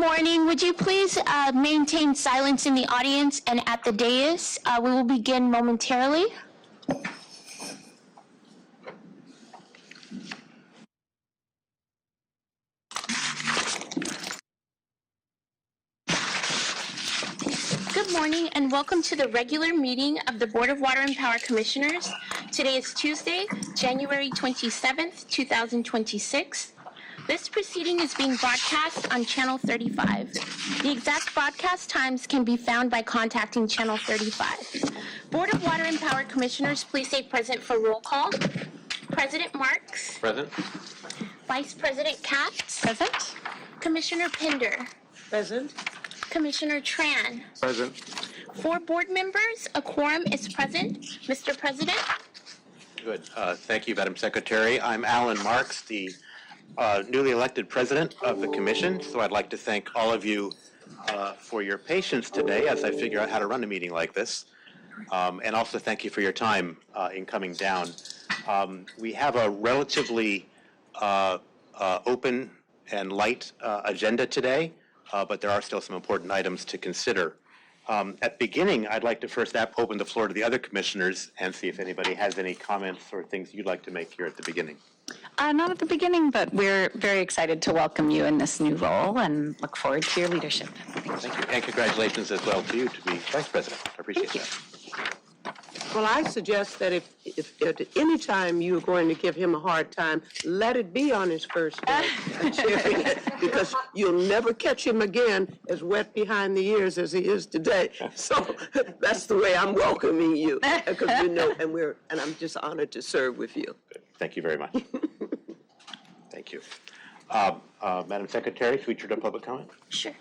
morning. Would you please maintain silence in the audience and at the dais? We will begin momentarily. Good morning and welcome to the regular meeting of the Board of Water and Power Commissioners. Today is Tuesday, January 27th, 2026. This proceeding is being broadcast on Channel 35. The exact broadcast times can be found by contacting Channel 35. Board of Water and Power Commissioners, please say present for roll call. President Marks. Present. Vice President KATZ. Present. Commissioner Pinder. Present. Commissioner TRAN. Present. 4 board members, a quorum is present. Mr. President. Good. Thank you, Madam Secretary. I'm ALLAN Marks, the newly elected president of the commission, so I'd like to thank all of you for your patience today as I figure out how to run a meeting like this, and also thank you for your time in coming down. We have a relatively open and light agenda today, but there are still some important items to consider. At the beginning, I'd like to first open the floor to the other commissioners and see if anybody has any comments or things you'd like to make here at the beginning. Not at the beginning, but we're very excited to welcome you in this new role and look forward to your leadership. Thank you. And congratulations as well to you to be vice president. I appreciate that. Well, I suggest that if at any time you're going to give him a hard time, let it be on his first day, because you'll never catch him again as wet behind the ears as he is today. So that's the way I'm welcoming you, because we know, and I'm just honored to serve with you. Thank you very much. Thank you. Madam Secretary, should we turn to public comment? Sure.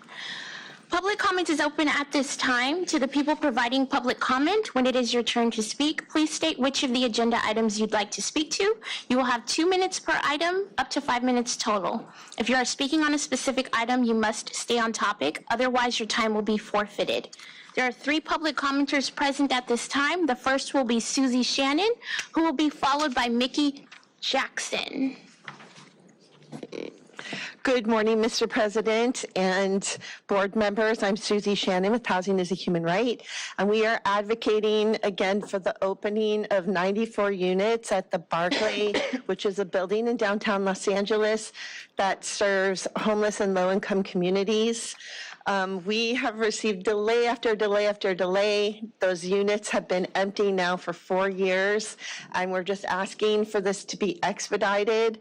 Public comment is open at this time. To the people providing public comment, when it is your turn to speak, please state which of the agenda items you'd like to speak to. You will have 2 minutes per item, up to 5 minutes total. If you are speaking on a specific item, you must stay on topic. Otherwise, your time will be forfeited. There are 3 public commenters present at this time. The first will be Susie Shannon, who will be followed by Mickey Jackson. Good morning, Mr. President and board members. I'm Susie Shannon with Housing is a Human Right, and we are advocating again for the opening of 94 units at the Barclay, which is a building in downtown Los Angeles that serves homeless and low-income communities. We have received delay after delay after delay. Those units have been empty now for 4 years, and we're just asking for this to be expedited.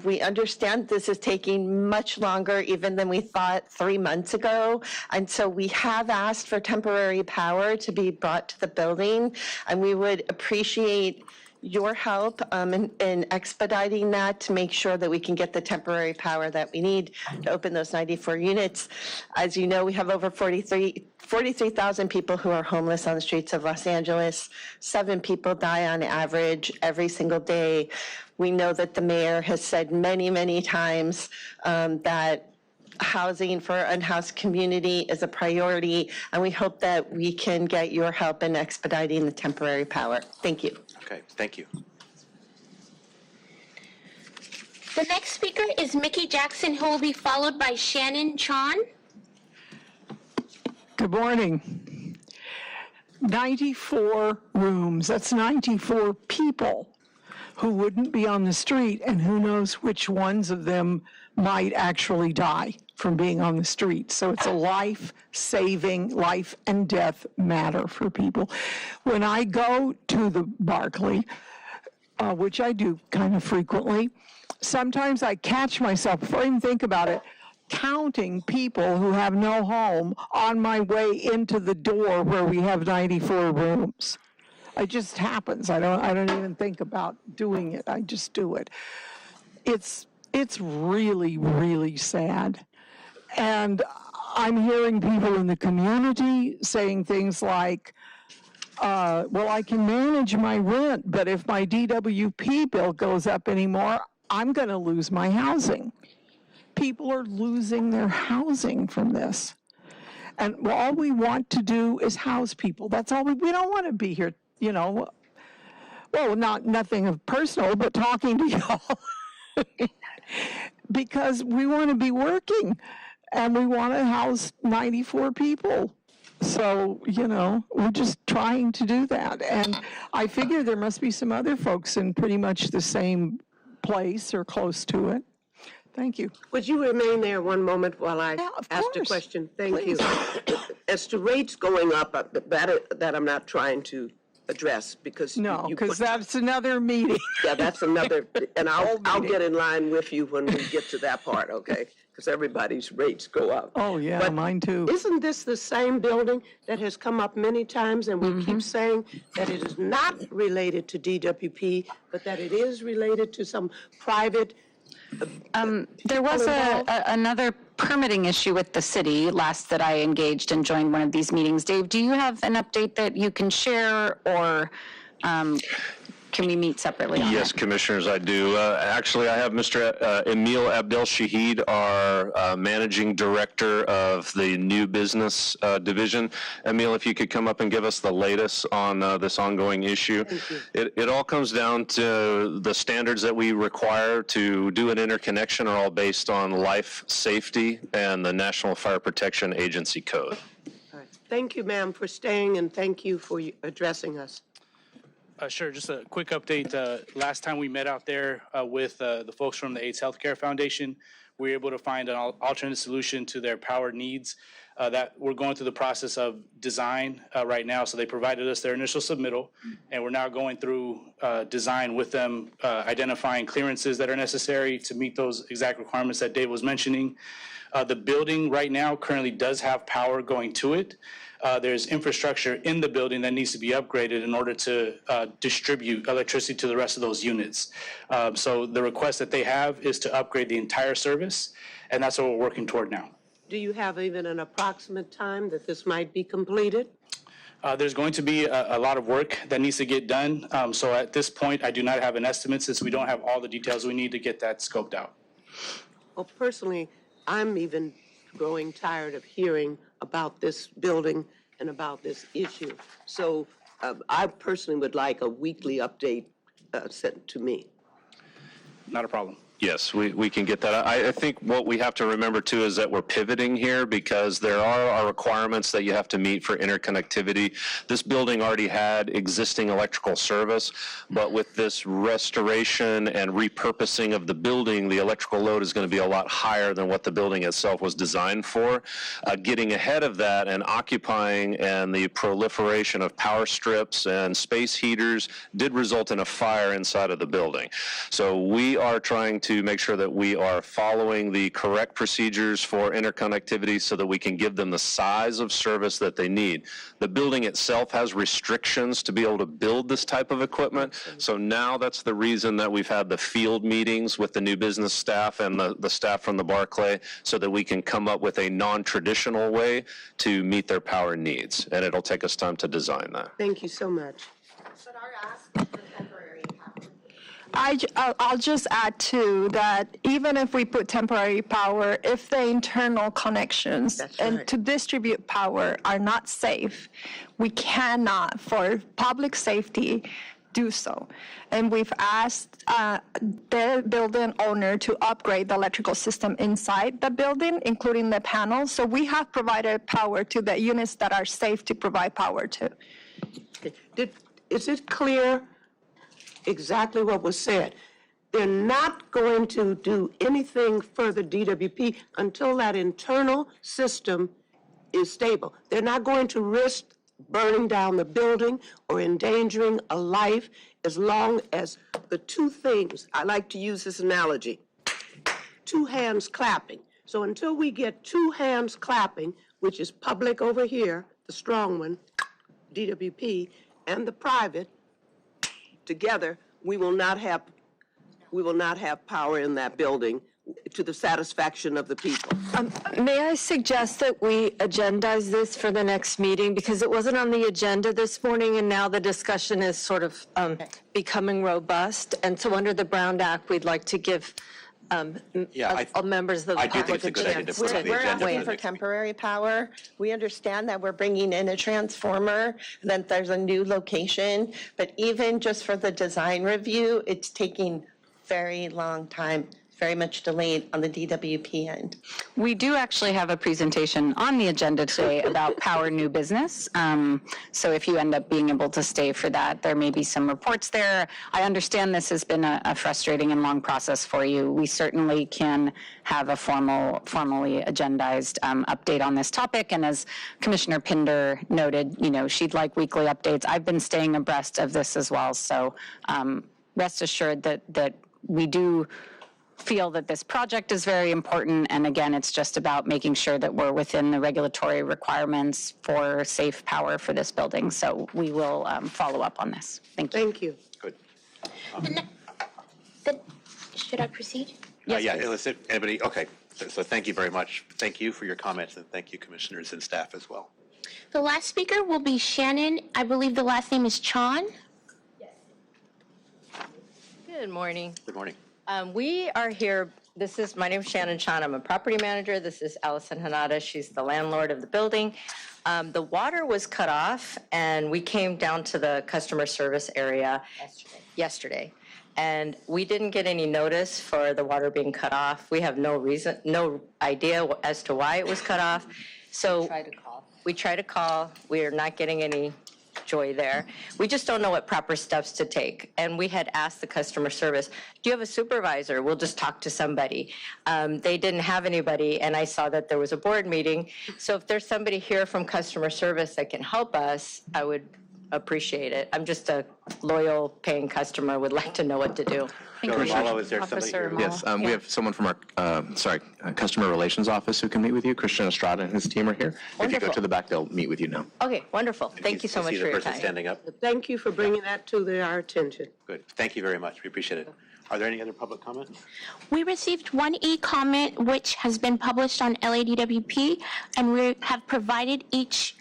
We understand this is taking much longer even than we thought 3 months ago, and so we have asked for temporary power to be brought to the building, and we would appreciate your help in expediting that to make sure that we can get the temporary power that we need to open those 94 units. As you know, we have over 43,000 people who are homeless on the streets of Los Angeles. 7 people die on average every single day. We know that the mayor has said many, many times that housing for our unhoused community is a priority, and we hope that we can get your help in expediting the temporary power. Thank you. Okay, thank you. The next speaker is Mickey Jackson, who will be followed by Shannon Chon. Good morning. 94 rooms, that's 94 people who wouldn't be on the street, and who knows which ones of them might actually die from being on the street. So it's a life-saving, life and death matter for people. When I go to the Barclay, which I do kind of frequently, sometimes I catch myself, before I even think about it, counting people who have no home on my way into the door where we have 94 rooms. It just happens. I don't even think about doing it. I just do it. It's really, really sad. And I'm hearing people in the community saying things like, well, I can manage my rent, but if my DWP bill goes up anymore, I'm going to lose my housing. People are losing their housing from this. And all we want to do is house people. That's all we don't want to be here, you know. Well, nothing of personal, but talking to y'all. Because we want to be working. and we want to house 94 people. So, we're just trying to do that. And I figure there must be some other folks in pretty much the same place or close to it. Thank you. Would you remain there one moment while I Yeah, of ask a course. question? Thank you. As to rates going up, that I'm not trying to address because No, you because put- that's another meeting. Yeah, that's another, and I'll get in line with you when we get to that part, okay? Because everybody's rates go up. Oh, yeah, But mine too. Isn't this the same building that has come up many times, and we keep saying that it is not related to DWP, but that it is related to some private? There was another permitting issue with the city last that I engaged and joined one of these meetings. Dave, do you have an update that you can share, or can we meet separately on Yes, that? Commissioners, I do. Actually, I have Mr. Emil Abdel Shahid, our Managing Director of the New Business Division. Emil, if you could come up and give us the latest on this ongoing issue. It all comes down to the standards that we require to do an interconnection are all based on life safety and the National Fire Protection Agency Code. All right. Thank you, ma'am, for staying, and thank you for addressing us. Sure, just a quick update. Last time we met out there with the folks from the AIDS Healthcare Foundation, we were able to find an alternate solution to their power needs. That we're going through the process of design right now. So they provided us their initial submittal, and we're now going through design with them, identifying clearances that are necessary to meet those exact requirements that Dave was mentioning. The building right now currently does have power going to it. There's infrastructure in the building that needs to be upgraded in order to distribute electricity to the rest of those units. So the request that they have is to upgrade the entire service, and that's what we're working toward now. Do you have even an approximate time that this might be completed? There's going to be a lot of work that needs to get done. So at this point, I do not have an estimate since we don't have all the details we need to get that scoped out. Well, personally, I'm even growing tired of hearing about this building and about this issue. So I personally would like a weekly update sent to me. Not a problem. Yes, we can get that. I think what we have to remember too is that we're pivoting here because there are requirements that you have to meet for interconnectivity. This building already had existing electrical service, but with this restoration and repurposing of the building, the electrical load is going to be a lot higher than what the building itself was designed for. Getting ahead of that and occupying and the proliferation of power strips and space heaters did result in a fire inside of the building. So we are trying to make sure that we are following the correct procedures for interconnectivity so that we can give them the size of service that they need. The building itself has restrictions to be able to build this type of equipment. So now that's the reason that we've had the field meetings with the new business staff and the staff from the Barclay so that we can come up with a non-traditional way to meet their power needs. And it'll take us time to design that. Thank you so much. I'll just add too that even if we put temporary power, if the internal connections That's and right. to distribute power are not safe, we cannot, for public safety, do so. And we've asked the building owner to upgrade the electrical system inside the building, including the panels. So we have provided power to the units that are safe to provide power to. Okay. Is it clear exactly what was said? They're not going to do anything further DWP until that internal system is stable. They're not going to risk burning down the building or endangering a life as long as the two things, I like to use this analogy, two hands clapping. So until we get two hands clapping, which is public over here, the strong one, DWP, and the private, together, we will not have power in that building to the satisfaction of the people. May I suggest that we agendize this for the next meeting, because it wasn't on the agenda this morning, and now the discussion is sort of becoming robust. And so under the Brown Act, we'd like to give all members of the I do think public it's a a good idea to chance put it on to the We're agenda asking for for next temporary power. We understand that we're bringing in a transformer, that there's a new location, but even just for the design review, it's taking very long time very much delayed on the DWP end. We do actually have a presentation on the agenda today about Power New Business. So if you end up being able to stay for that, there may be some reports there. I understand this has been a frustrating and long process for you. We certainly can have a formally agendized update on this topic. And as Commissioner Pinder noted, she'd like weekly updates. I've been staying abreast of this as well. So rest assured that we do feel that this project is very important, and again, it's just about making sure that we're within the regulatory requirements for safe power for this building. So we will follow up on this. Thank you. Thank you. Good. Should I proceed? Yeah, anybody, okay. So thank you very much. Thank you for your comments, and thank you, commissioners and staff as well. The last speaker will be Shannon. I believe the last name is Chan. Good morning. Good morning. We are here, my name is Shannon Chan, I'm a property manager. This is Allison Hanada, she's the landlord of the building. The water was cut off and we came down to the customer service area yesterday. And we didn't get any notice for the water being cut off. We have no idea as to why it was cut off. So we try to call, we are not getting any joy there. We just don't know what proper steps to take. And we had asked the customer service, do you have a supervisor? We'll just talk to somebody. They didn't have anybody, and I saw that there was a board meeting. So if there's somebody here from customer service that can help us, I would appreciate it. I'm just a loyal paying customer, would like to know what to do. Malo, is there somebody here? Yes, we have someone from our, Customer Relations Office who can meet with you. Christian Estrada and his team are here. If you go to the back, they'll meet with you now. Okay, wonderful. Thank you so much for your See the person time. standing up? Thank you for bringing that to our attention. Good. Thank you very much. We appreciate it. Are there any other public comments? We received one e-comment which has been published on LADWP, and we have provided each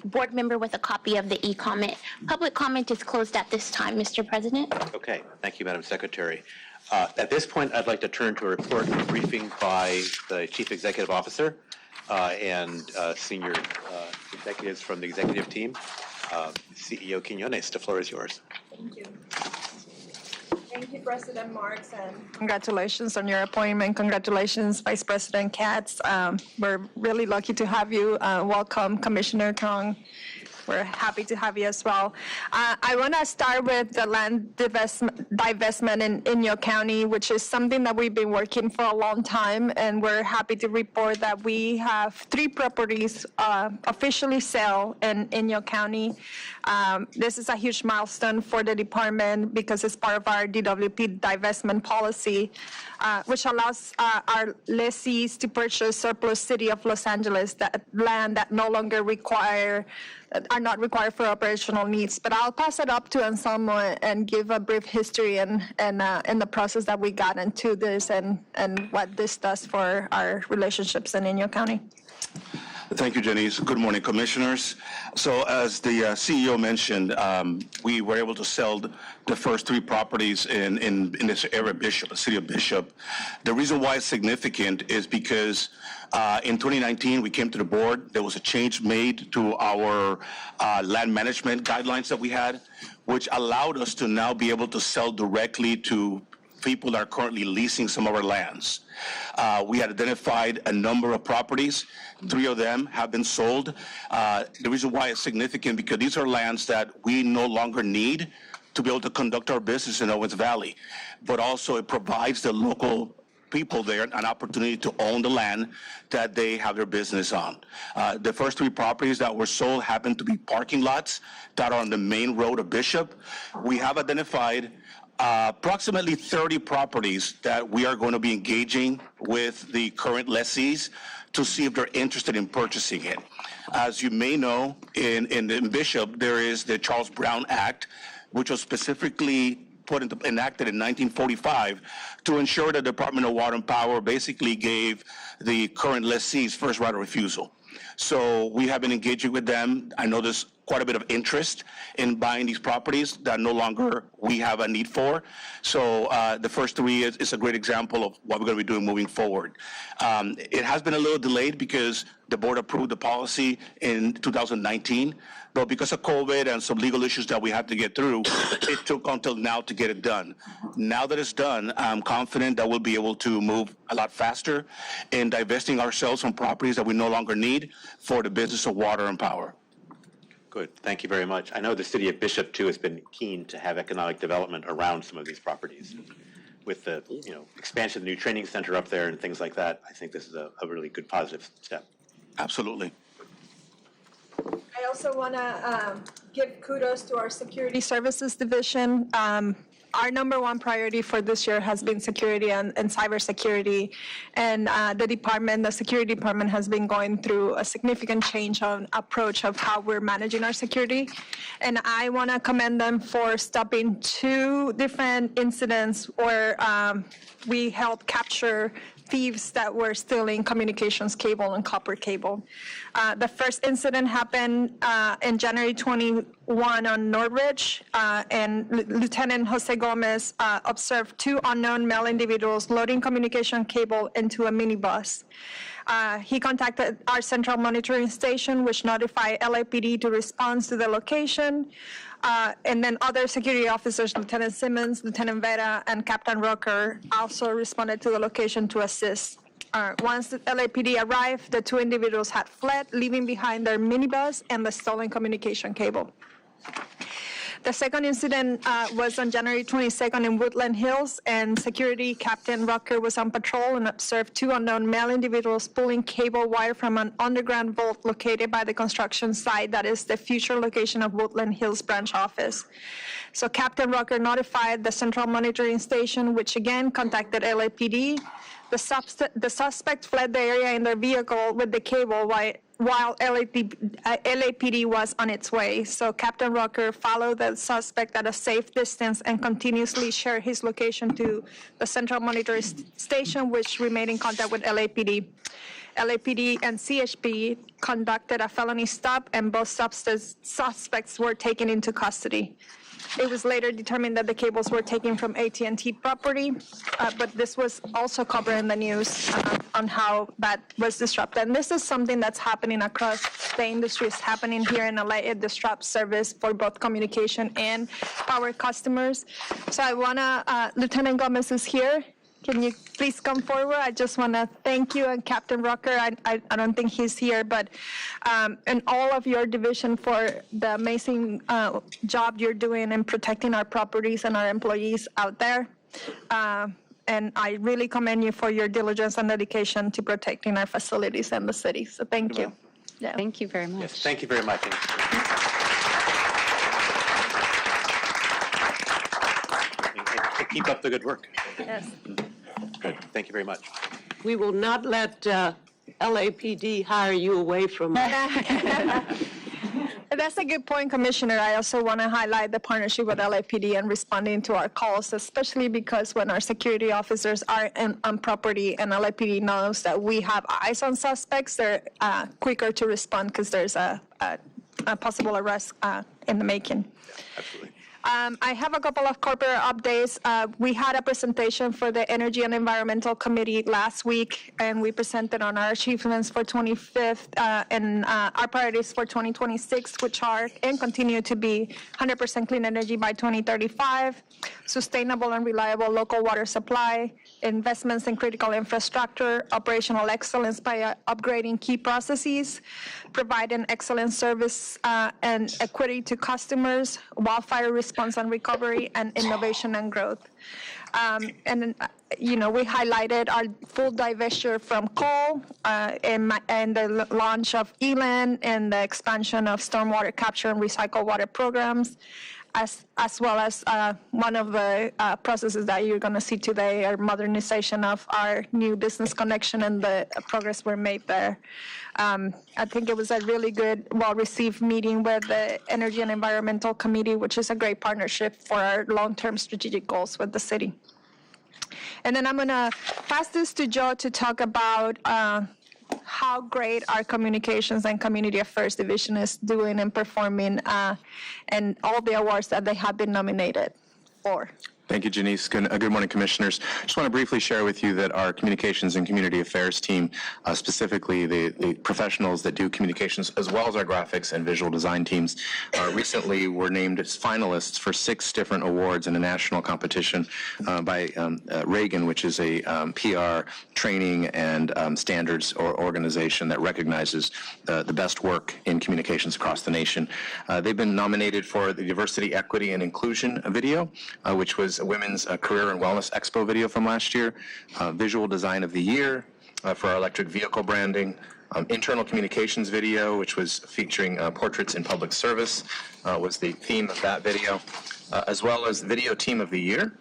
board member with a copy of the e-comment. Public comment is closed at this time, Mr. President. Okay. Thank you, Madam Secretary. At this point, I'd like to turn to a report and briefing by the Chief Executive Officer and senior executives from the executive team. CEO Quiñones, the floor is yours. Thank you. Thank you, President Marks, and congratulations on your appointment. Congratulations, Vice President KATZ. We're really lucky to have you. Welcome, Commissioner Tong. We're happy to have you as well. I want to start with the land divestment in your county, which is something that we've been working for a long time, and we're happy to report that we have 3 properties officially sale in your county. This is a huge milestone for the department because it's part of our DWP divestment policy, which allows our lessees to purchase surplus City of Los Angeles land that no longer are not required for operational needs. But I'll pass it up to Anselmo and give a brief history and the process that we got into this and what this does for our relationships in Inyo County. Thank you, Janice. Good morning, commissioners. So as the CEO mentioned, we were able to sell the first 3 properties in this area, Bishop, the city of Bishop. The reason why it's significant is because in 2019, we came to the board. There was a change made to our land management guidelines that we had, which allowed us to now be able to sell directly to people that are currently leasing some of our lands. We had identified a number of properties. 3 of them have been sold. The reason why it's significant because these are lands that we no longer need to be able to conduct our business in Owens Valley, but also it provides the local people there an opportunity to own the land that they have their business on. The first 3 properties that were sold happen to be parking lots that are on the main road of Bishop. We have identified approximately 30 properties that we are going to be engaging with the current lessees to see if they're interested in purchasing it. As you may know, in Bishop, there is the Charles Brown Act, which was specifically enacted in 1945 to ensure the Department of Water and Power basically gave the current lessees first right of refusal. So we have been engaging with them. I know there's quite a bit of interest in buying these properties that no longer we have a need for. So the first three is a great example of what we're going to be doing moving forward. It has been a little delayed because the board approved the policy in 2019, but because of COVID and some legal issues that we had to get through, it took until now to get it done. Now that it's done, I'm confident that we'll be able to move a lot faster in divesting ourselves from properties that we no longer need for the business of water and power. Good, thank you very much. I know the city of Bishop, too, has been keen to have economic development around some of these properties. With the, expansion of the new training center up there and things like that, I think this is a really good positive step. Absolutely. I also want to give kudos to our Security Services Division. Our number one priority for this year has been security and cybersecurity. And the security department has been going through a significant change on approach of how we're managing our security. And I want to commend them for stopping 2 different incidents where we helped capture thieves that were stealing communications cable and copper cable. The first incident happened in January 21 on Northridge, and Lieutenant Jose Gomez observed 2 unknown male individuals loading communication cable into a minibus. He contacted our central monitoring station, which notified LAPD to respond to the location. And then other security officers, Lieutenant Simmons, Lieutenant Vera, and Captain Rocker also responded to the location to assist. Once the LAPD arrived, the 2 individuals had fled, leaving behind their minibus and the stolen communication cable. The second incident was on January 22nd in Woodland Hills, and Security Captain Rucker was on patrol and observed 2 unknown male individuals pulling cable wire from an underground vault located by the construction site that is the future location of Woodland Hills branch office. So Captain Rucker notified the central monitoring station, which again contacted LAPD. The suspect fled the area in their vehicle with the cable while LAPD was on its way. So Captain Rucker followed the suspect at a safe distance and continuously shared his location to the central monitoring station, which remained in contact with LAPD. LAPD and CHP conducted a felony stop, and both suspects were taken into custody. It was later determined that the cables were taken from AT&T property, but this was also covered in the news on how that was disrupted. And this is something that's happening across the industry. It's happening here in LA. It disrupts service for both communication and power customers. So I want to, Lieutenant Gomez is here. Can you please come forward? I just want to thank you and Captain Rucker. I don't think he's here, but and all of your division for the amazing job you're doing in protecting our properties and our employees out there. And I really commend you for your diligence and dedication to protecting our facilities and the city. So thank you. Yeah. Thank you very much. Yes, thank you very much. Keep up the good work. Yes. Good. Thank you very much. We will not let LAPD hire you away from us. That's a good point, Commissioner. I also want to highlight the partnership with LAPD and responding to our calls, especially because when our security officers are on property and LAPD knows that we have eyes on suspects, they're quicker to respond because there's a possible arrest in the making. Yeah, absolutely. I have a couple of corporate updates. We had a presentation for the Energy and Environmental Committee last week, and we presented on our achievements for 25th and our priorities for 2026, which are and continue to be 100% clean energy by 2035, sustainable and reliable local water supply, investments in critical infrastructure, operational excellence by upgrading key processes, providing excellent service and equity to customers, wildfire response and recovery, and innovation and growth. And we highlighted our full divestiture from coal and the launch of ALLAN and the expansion of stormwater capture and recycle water programs, as well as one of the processes that you're going to see today, our modernization of our new business connection and the progress we're made there. I think it was a really good, well-received meeting with the Energy and Environmental Committee, which is a great partnership for our long-term strategic goals with the city. And then I'm going to pass this to Joe to talk about how great our communications and community affairs division is doing and performing, and all the awards that they have been nominated for. Thank you, Janice. Good morning, Commissioners. Just want to briefly share with you that our Communications and Community Affairs team, specifically the professionals that do communications, as well as our graphics and visual design teams, recently were named as finalists for 6 different awards in a national competition by Reagan, which is a PR training and standards organization that recognizes the best work in communications across the nation. They've been nominated for the Diversity, Equity, and Inclusion video, which was a Women's Career and Wellness Expo video from last year, Visual Design of the Year for our electric vehicle branding, Internal Communications video, which was featuring portraits in public service, was the theme of that video, as well as Video Team of the Year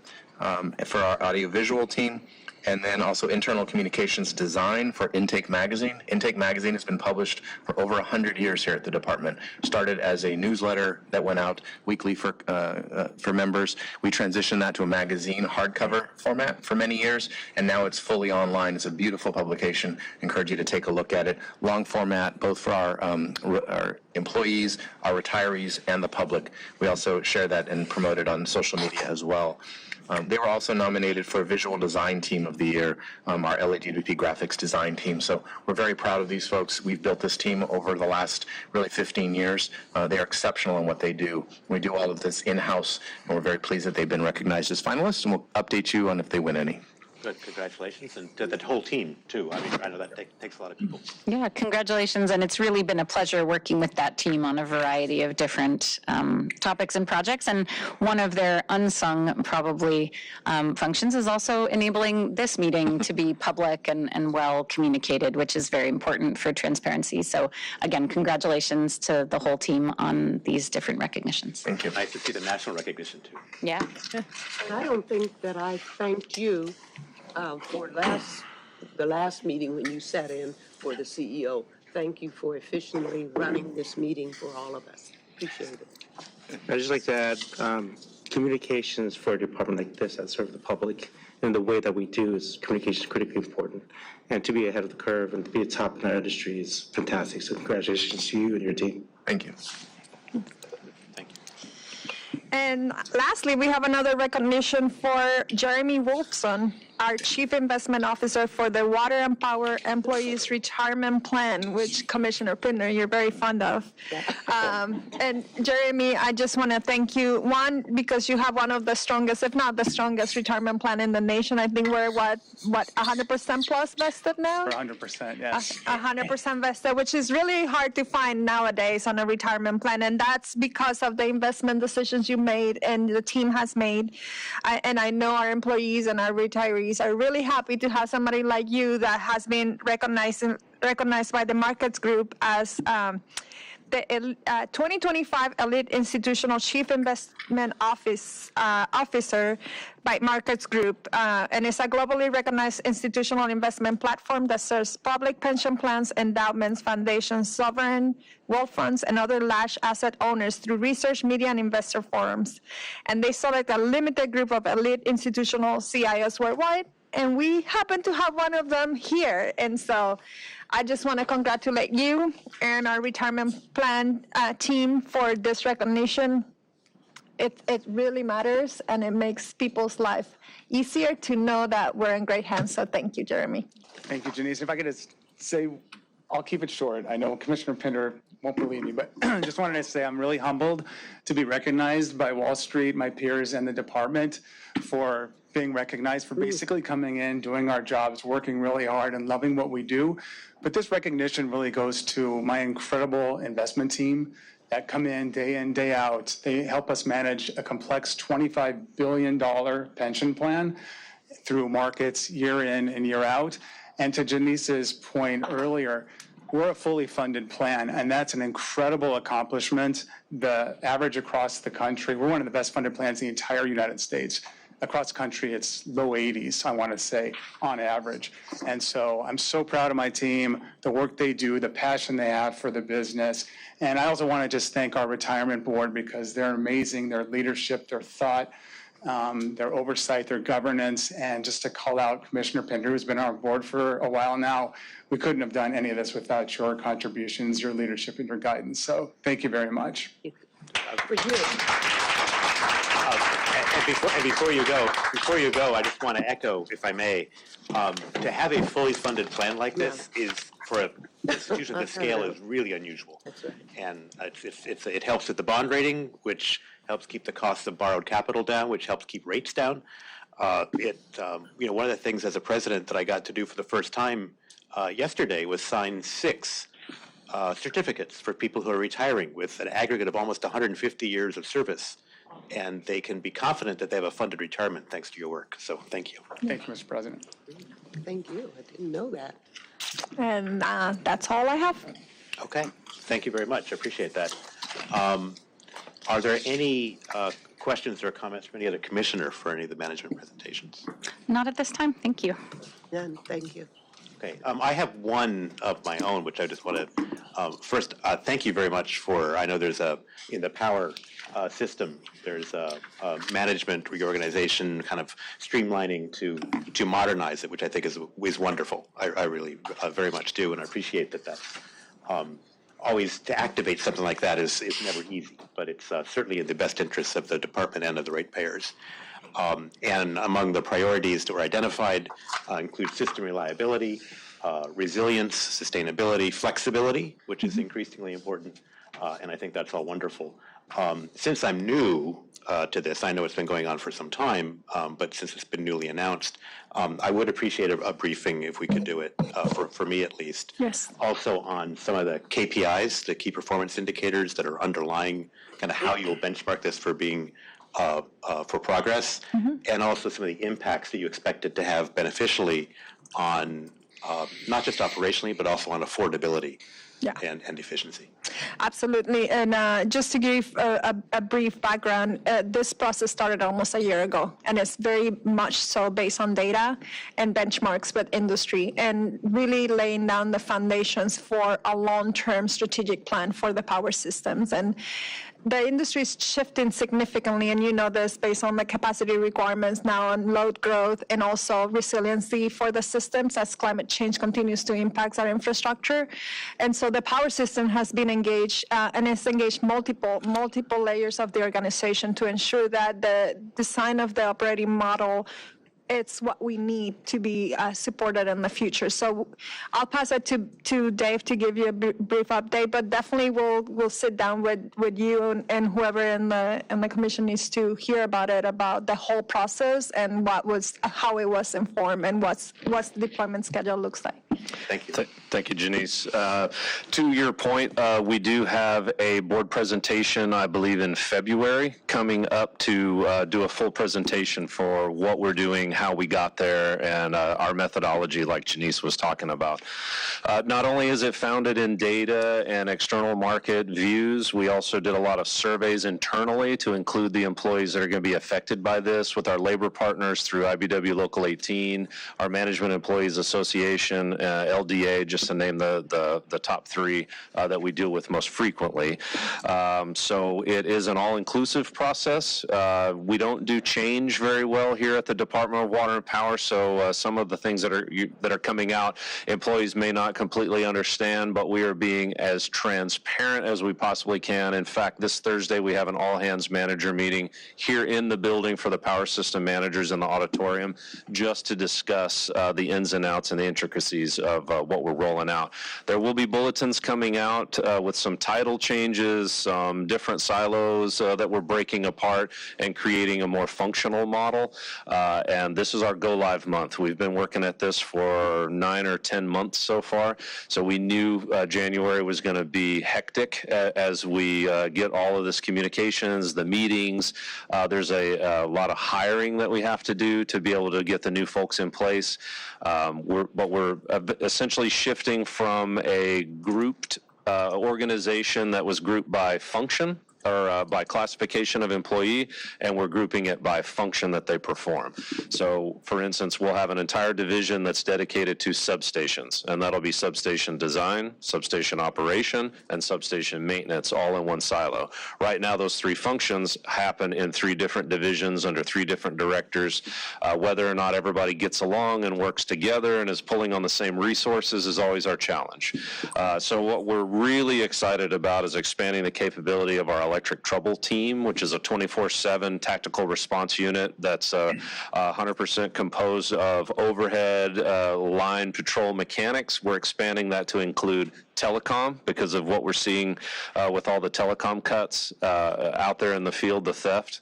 for our audiovisual team, and then also Internal Communications Design for Intake Magazine. Intake Magazine has been published for over 100 years here at the department. Started as a newsletter that went out weekly for members. We transitioned that to a magazine hardcover format for many years, and now it's fully online. It's a beautiful publication. Encourage you to take a look at it. Long format, both for our employees, our retirees, and the public. We also share that and promote it on social media as well. They were also nominated for Visual Design Team of the Year, our LADWP graphics design team. So we're very proud of these folks. We've built this team over the last really 15 years. They are exceptional in what they do. We do all of this in-house, and we're very pleased that they've been recognized as finalists, and we'll update you on if they win any. Good, congratulations, and to the whole team, too. I mean, I know that takes a lot of people. Yeah, congratulations, and it's really been a pleasure working with that team on a variety of different topics and projects, and one of their unsung, probably, functions is also enabling this meeting to be public and well communicated, which is very important for transparency. So again, congratulations to the whole team on these different recognitions. Thank you. Nice to see the national recognition, too. Yeah. And I don't think that I thanked you for the last meeting when you sat in for the CEO. Thank you for efficiently running this meeting for all of us. Appreciate it. I'd just like to add communications for a department like this that serves the public in the way that we do is communication is critically important. And to be ahead of the curve and to be a top in our industry is fantastic. So congratulations to you and your team. Thank you. And lastly, we have another recognition for Jeremy Wolfson, our Chief Investment Officer for the Water and Power Employees Retirement Plan, which Commissioner Pinder, you're very fond of. And Jeremy, I just want to thank you, one, because you have one of the strongest, if not the strongest retirement plan in the nation. I think we're, what 100% plus vested now? For 100%, yes. 100% vested, which is really hard to find nowadays on a retirement plan. And that's because of the investment decisions you made and the team has made. And I know our employees and our retirees are really happy to have somebody like you that has been recognized by the Markets Group as the 2025 Elite Institutional Chief Investment Officer by Markets Group. And it's a globally recognized institutional investment platform that serves public pension plans, endowments, foundations, sovereign wealth funds, and other large asset owners through research, media, and investor forums. And they select a limited group of elite institutional CIOs worldwide, and we happen to have one of them here. And so I just want to congratulate you and our retirement plan team for this recognition. It really matters, and it makes people's life easier to know that we're in great hands. So thank you, Jeremy. Thank you, Janice. If I could just say, I'll keep it short. I know Commissioner Pinder won't believe me, but just wanted to say I'm really humbled to be recognized by Wall Street, my peers, and the department for being recognized for basically coming in, doing our jobs, working really hard, and loving what we do. But this recognition really goes to my incredible investment team that come in, day out. They help us manage a complex $25 billion pension plan through markets year in and year out. And to Janice's point earlier, we're a fully funded plan, and that's an incredible accomplishment. The average across the country, we're one of the best funded plans in the entire United States. Across the country, it's low 80s, I want to say, on average. And so I'm so proud of my team, the work they do, the passion they have for the business. And I also want to just thank our retirement board because they're amazing, their leadership, their thought, their oversight, their governance, and just to call out Commissioner Pinder, who's been on our board for a while now. We couldn't have done any of this without your contributions, your leadership, and your guidance. So thank you very much. For you. And before you go, I just want to echo, if I may, to have a fully funded plan like this is, for an institution of this scale, is really unusual. And it helps with the bond rating, which helps keep the cost of borrowed capital down, which helps keep rates down. One of the things as a president that I got to do for the first time yesterday was sign 6 certificates for people who are retiring with an aggregate of almost 150 years of service. And they can be confident that they have a funded retirement thanks to your work. So thank you. Thank you, Mr. President. Thank you. I didn't know that. And that's all I have. Okay. Thank you very much. I appreciate that. Are there any questions or comments from any other commissioner for any of the management presentations? Not at this time. Thank you. None. Thank you. Okay. I have one of my own, which I just want to first thank you very much for. I know there's in the power system, there's a management reorganization, kind of streamlining to modernize it, which I think is wonderful. I really very much do, and I appreciate that. That's always to activate something like that is never easy, but it's certainly in the best interests of the department and of the ratepayers. And among the priorities that were identified include system reliability, resilience, sustainability, flexibility, which is increasingly important, and I think that's all wonderful. Since I'm new to this, I know it's been going on for some time, but since it's been newly announced, I would appreciate a briefing if we could do it, for me at least. Yes. Also on some of the KPIs, the key performance indicators that are underlying kind of how you will benchmark this for being for progress, and also some of the impacts that you expect it to have beneficially on not just operationally, but also on affordability and efficiency. Absolutely. And just to give a brief background, this process started almost a year ago, and it's very much so based on data and benchmarks with industry, and really laying down the foundations for a long-term strategic plan for the power systems. And the industry is shifting significantly, and you know this based on the capacity requirements now on load growth and also resiliency for the systems as climate change continues to impact our infrastructure. And so the power system has been engaged and it's engaged multiple layers of the organization to ensure that the design of the operating model, it's what we need to be supported in the future. So I'll pass it to Dave to give you a brief update, but definitely we'll sit down with you and whoever in the commission needs to hear about it, about the whole process and how it was informed and what's the deployment schedule looks like. Thank you. Thank you, Janice. To your point, we do have a board presentation, I believe, in February coming up to do a full presentation for what we're doing, how we got there, and our methodology, like Janice was talking about. Not only is it founded in data and external market views, we also did a lot of surveys internally to include the employees that are going to be affected by this with our labor partners through IBW Local 18, our Management Employees Association, LDA, just to name the top 3 that we deal with most frequently. So it is an all-inclusive process. We don't do change very well here at the Department of Water and Power, so some of the things that are coming out, employees may not completely understand, but we are being as transparent as we possibly can. In fact, this Thursday we have an all-hands manager meeting here in the building for the power system managers in the auditorium, just to discuss the ins and outs and the intricacies of what we're rolling out. There will be bulletins coming out with some title changes, some different silos that we're breaking apart and creating a more functional model. And this is our go live month. We've been working at this for 9 or 10 months so far. So we knew January was going to be hectic as we get all of this communications, the meetings. There's a lot of hiring that we have to do to be able to get the new folks in place. We're essentially shifting from a grouped organization that was grouped by function or by classification of employee, and we're grouping it by function that they perform. So, for instance, we'll have an entire division that's dedicated to substations, and that'll be substation design, substation operation, and substation maintenance all in one silo. Right now, those three functions happen in three different divisions under three different directors. Whether or not everybody gets along and works together and is pulling on the same resources is always our challenge. So what we're really excited about is expanding the capability of our electric trouble team, which is a 24/7 tactical response unit that's 100% composed of overhead line patrol mechanics. We're expanding that to include telecom because of what we're seeing with all the telecom cuts out there in the field, the theft.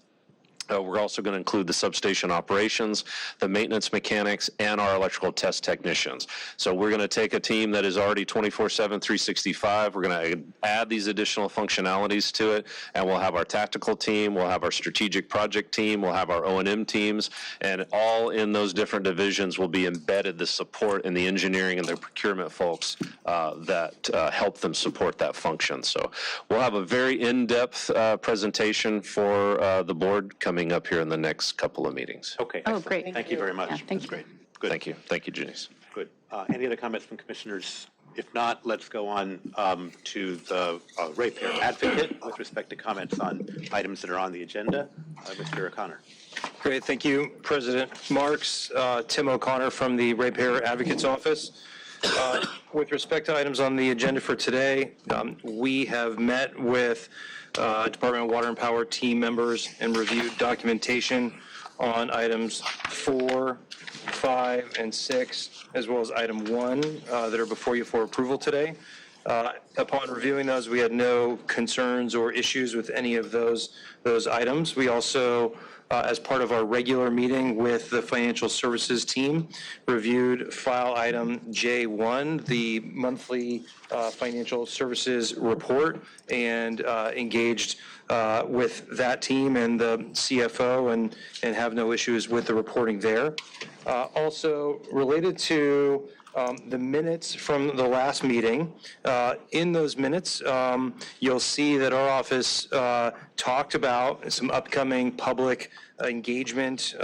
We're also going to include the substation operations, the maintenance mechanics, and our electrical test technicians. So we're going to take a team that is already 24/7, 365. We're going to add these additional functionalities to it, and we'll have our tactical team, we'll have our strategic project team, we'll have our O&M teams, and all in those different divisions will be embedded the support in the engineering and the procurement folks that help them support that function. So we'll have a very in-depth presentation for the board coming up here in the next couple of meetings. Okay. Oh, excellent. great. Thank you very much. Yeah, thank That's you. great. Good. Thank you. Thank you, Janice. Good. Any other comments from commissioners? If not, let's go on to the ratepayer advocate with respect to comments on items that are on the agenda. Mr. O'Connor. Great, thank you, President Marks. Tim O'Connor from the Ratepayer Advocate's Office. With respect to items on the agenda for today, we have met with Department of Water and Power team members and reviewed documentation on items 4, 5, and 6, as well as item 1 that are before you for approval today. Upon reviewing those, we had no concerns or issues with any of those items. We also, as part of our regular meeting with the financial services team, reviewed file item J1, the monthly financial services report, and engaged with that team and the CFO and have no issues with the reporting there. Also, related to the minutes from the last meeting. In those minutes, you'll see that our office talked about some upcoming public engagement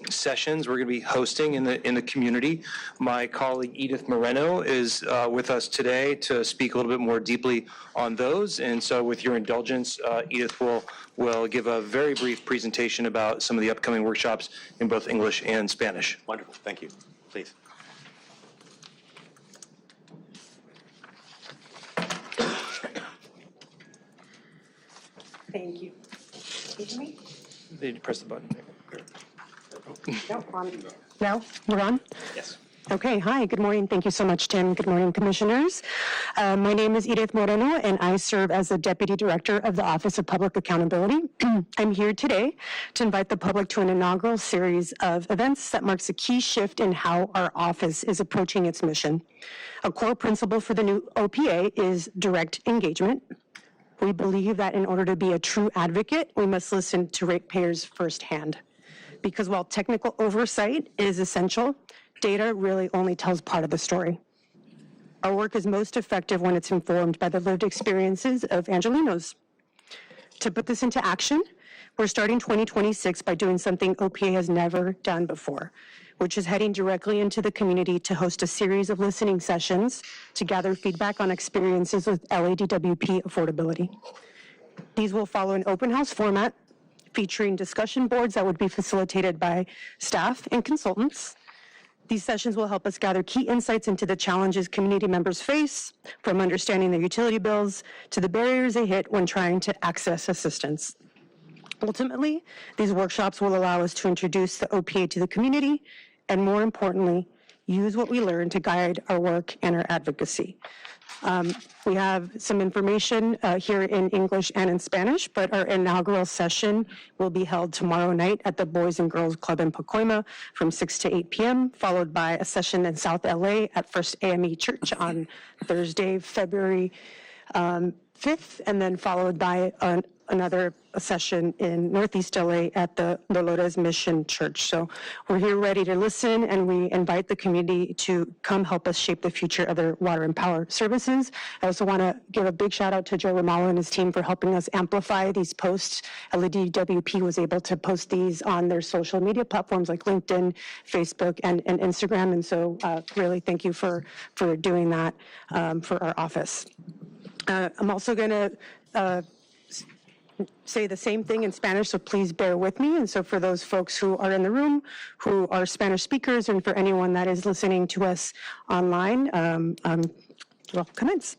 sessions we're going to be hosting in the community. My colleague Edith Moreno is with us today to speak a little bit more deeply on those. And so with your indulgence, Edith will give a very brief presentation about some of the upcoming workshops in both English and Spanish. Wonderful. Thank you. Please. Thank you. Can you hear me? Did you press the button? No, now we're on? Yes. Okay, hi, good morning. Thank you so much, Tim. Good morning, commissioners. My name is Edith Moreno, and I serve as the Deputy Director of the Office of Public Accountability. I'm here today to invite the public to an inaugural series of events that marks a key shift in how our office is approaching its mission. A core principle for the new OPA is direct engagement. We believe that in order to be a true advocate, we must listen to ratepayers firsthand. Because while technical oversight is essential, data really only tells part of the story. Our work is most effective when it's informed by the lived experiences of Angelenos. To put this into action, we're starting 2026 by doing something OPA has never done before, which is heading directly into the community to host a series of listening sessions to gather feedback on experiences with LADWP affordability. These will follow an open house format featuring discussion boards that would be facilitated by staff and consultants. These sessions will help us gather key insights into the challenges community members face, from understanding their utility bills to the barriers they hit when trying to access assistance. Ultimately, these workshops will allow us to introduce the OPA to the community and, more importantly, use what we learn to guide our work and our advocacy. We have some information here in English and in Spanish, but our inaugural session will be held tomorrow night at the Boys and Girls Club in Pacoima from 6 to 8 p.m., followed by a session in South LA at First AME Church on Thursday, February 5th, and then followed by another session in Northeast LA at the Dolores Mission Church. So we're here ready to listen, and we invite the community to come help us shape the future of their water and power services. I also want to give a big shout out to Joe Romalo and his team for helping us amplify these posts. LADWP was able to post these on their social media platforms like LinkedIn, Facebook, and Instagram. And so really thank you for doing that for our office. I'm also going to say the same thing in Spanish, so please bear with me. And so for those folks who are in the room, who are Spanish speakers, and for anyone that is listening to us online, well, commence.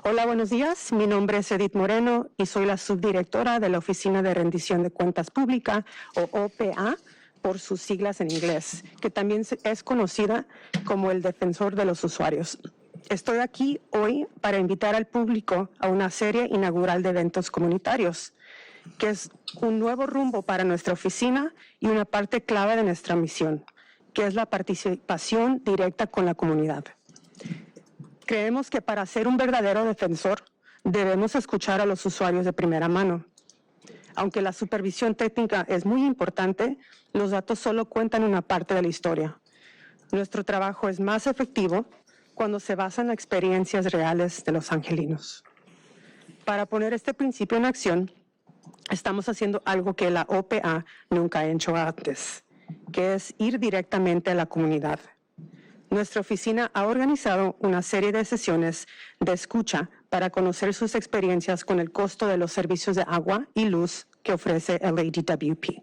Hola, buenos días. Mi nombre es Edith Moreno y soy la subdirectora de la Oficina de Rendición de Cuentas Pública, o OPA, por sus siglas en inglés, que también es conocida como el defensor de los usuarios. Estoy aquí hoy para invitar al público a una serie inaugural de eventos comunitarios, que es un nuevo rumbo para nuestra oficina y una parte clave de nuestra misión, que es la participación directa con la comunidad. Creemos que para ser un verdadero defensor debemos escuchar a los usuarios de primera mano. Aunque la supervisión técnica es muy importante, los datos solo cuentan una parte de la historia. Nuestro trabajo es más efectivo cuando se basa en experiencias reales de los angelinos. Para poner este principio en acción, estamos haciendo algo que la OPA nunca ha hecho antes, que es ir directamente a la comunidad. Nuestra oficina ha organizado una serie de sesiones de escucha para conocer sus experiencias con el costo de los servicios de agua y luz que ofrece LADWP.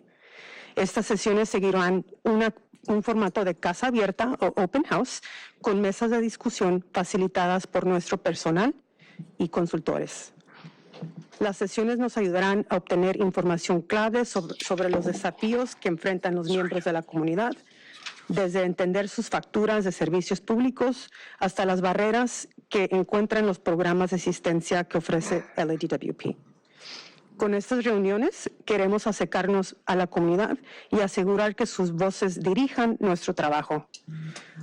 Estas sesiones seguirán un formato de casa abierta o open house con mesas de discusión facilitadas por nuestro personal y consultores. Las sesiones nos ayudarán a obtener información clave sobre los desafíos que enfrentan los miembros de la comunidad, desde entender sus facturas de servicios públicos hasta las barreras que encuentran los programas de asistencia que ofrece LADWP. Con estas reuniones queremos acercarnos a la comunidad y asegurar que sus voces dirijan nuestro trabajo.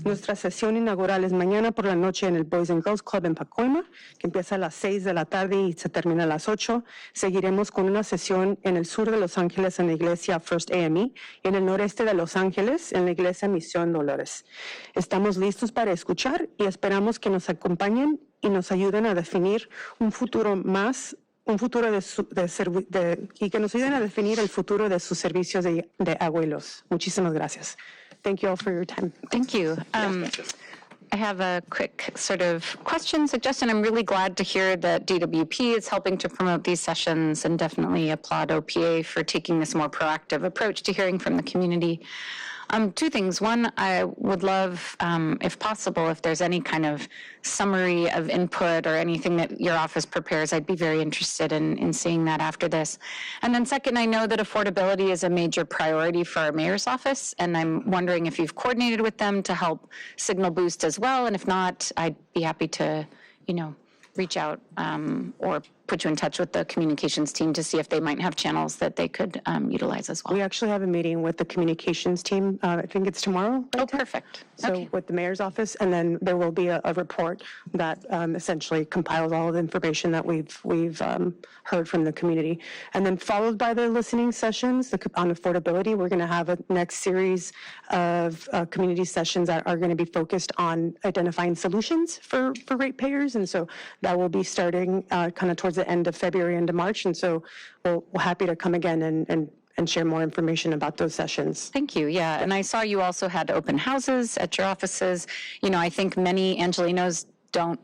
Nuestra sesión inaugural es mañana por la noche en el Boys and Girls Club en Pacoima, que empieza a las 6 de la tarde y se termina a las 8. Seguiremos con una sesión en el sur de Los Ángeles en la iglesia First AME y en el noreste de Los Ángeles en la iglesia Misión Dolores. Estamos listos para escuchar y esperamos que nos acompañen y nos ayuden a definir un futuro y que nos ayuden a definir el futuro de sus servicios de agua y luz. Muchísimas gracias. Thank you all for your time. Thank you. I have a quick sort of question, suggestion. I'm really glad to hear that DWP is helping to promote these sessions, and definitely applaud OPA for taking this more proactive approach to hearing from the community. Two things. One, I would love, if possible, if there's any kind of summary of input or anything that your office prepares, I'd be very interested in seeing that after this. And then second, I know that affordability is a major priority for our mayor's office, and I'm wondering if you've coordinated with them to help signal boost as well, and if not, I'd be happy to, reach out or put you in touch with the communications team to see if they might have channels that they could utilize as well. We actually have a meeting with the communications team. I think it's tomorrow. Oh, perfect. So Okay. with the mayor's office, and then there will be a report that essentially compiles all of the information that we've heard from the community. And then followed by the listening sessions on affordability, we're going to have a next series of community sessions that are going to be focused on identifying solutions for ratepayers. And so that will be starting kind of towards the end of February into March. And so we're happy to come again and share more information about those sessions. Thank you. Yeah. And I saw you also had open houses at your offices. I think many Angelinos don't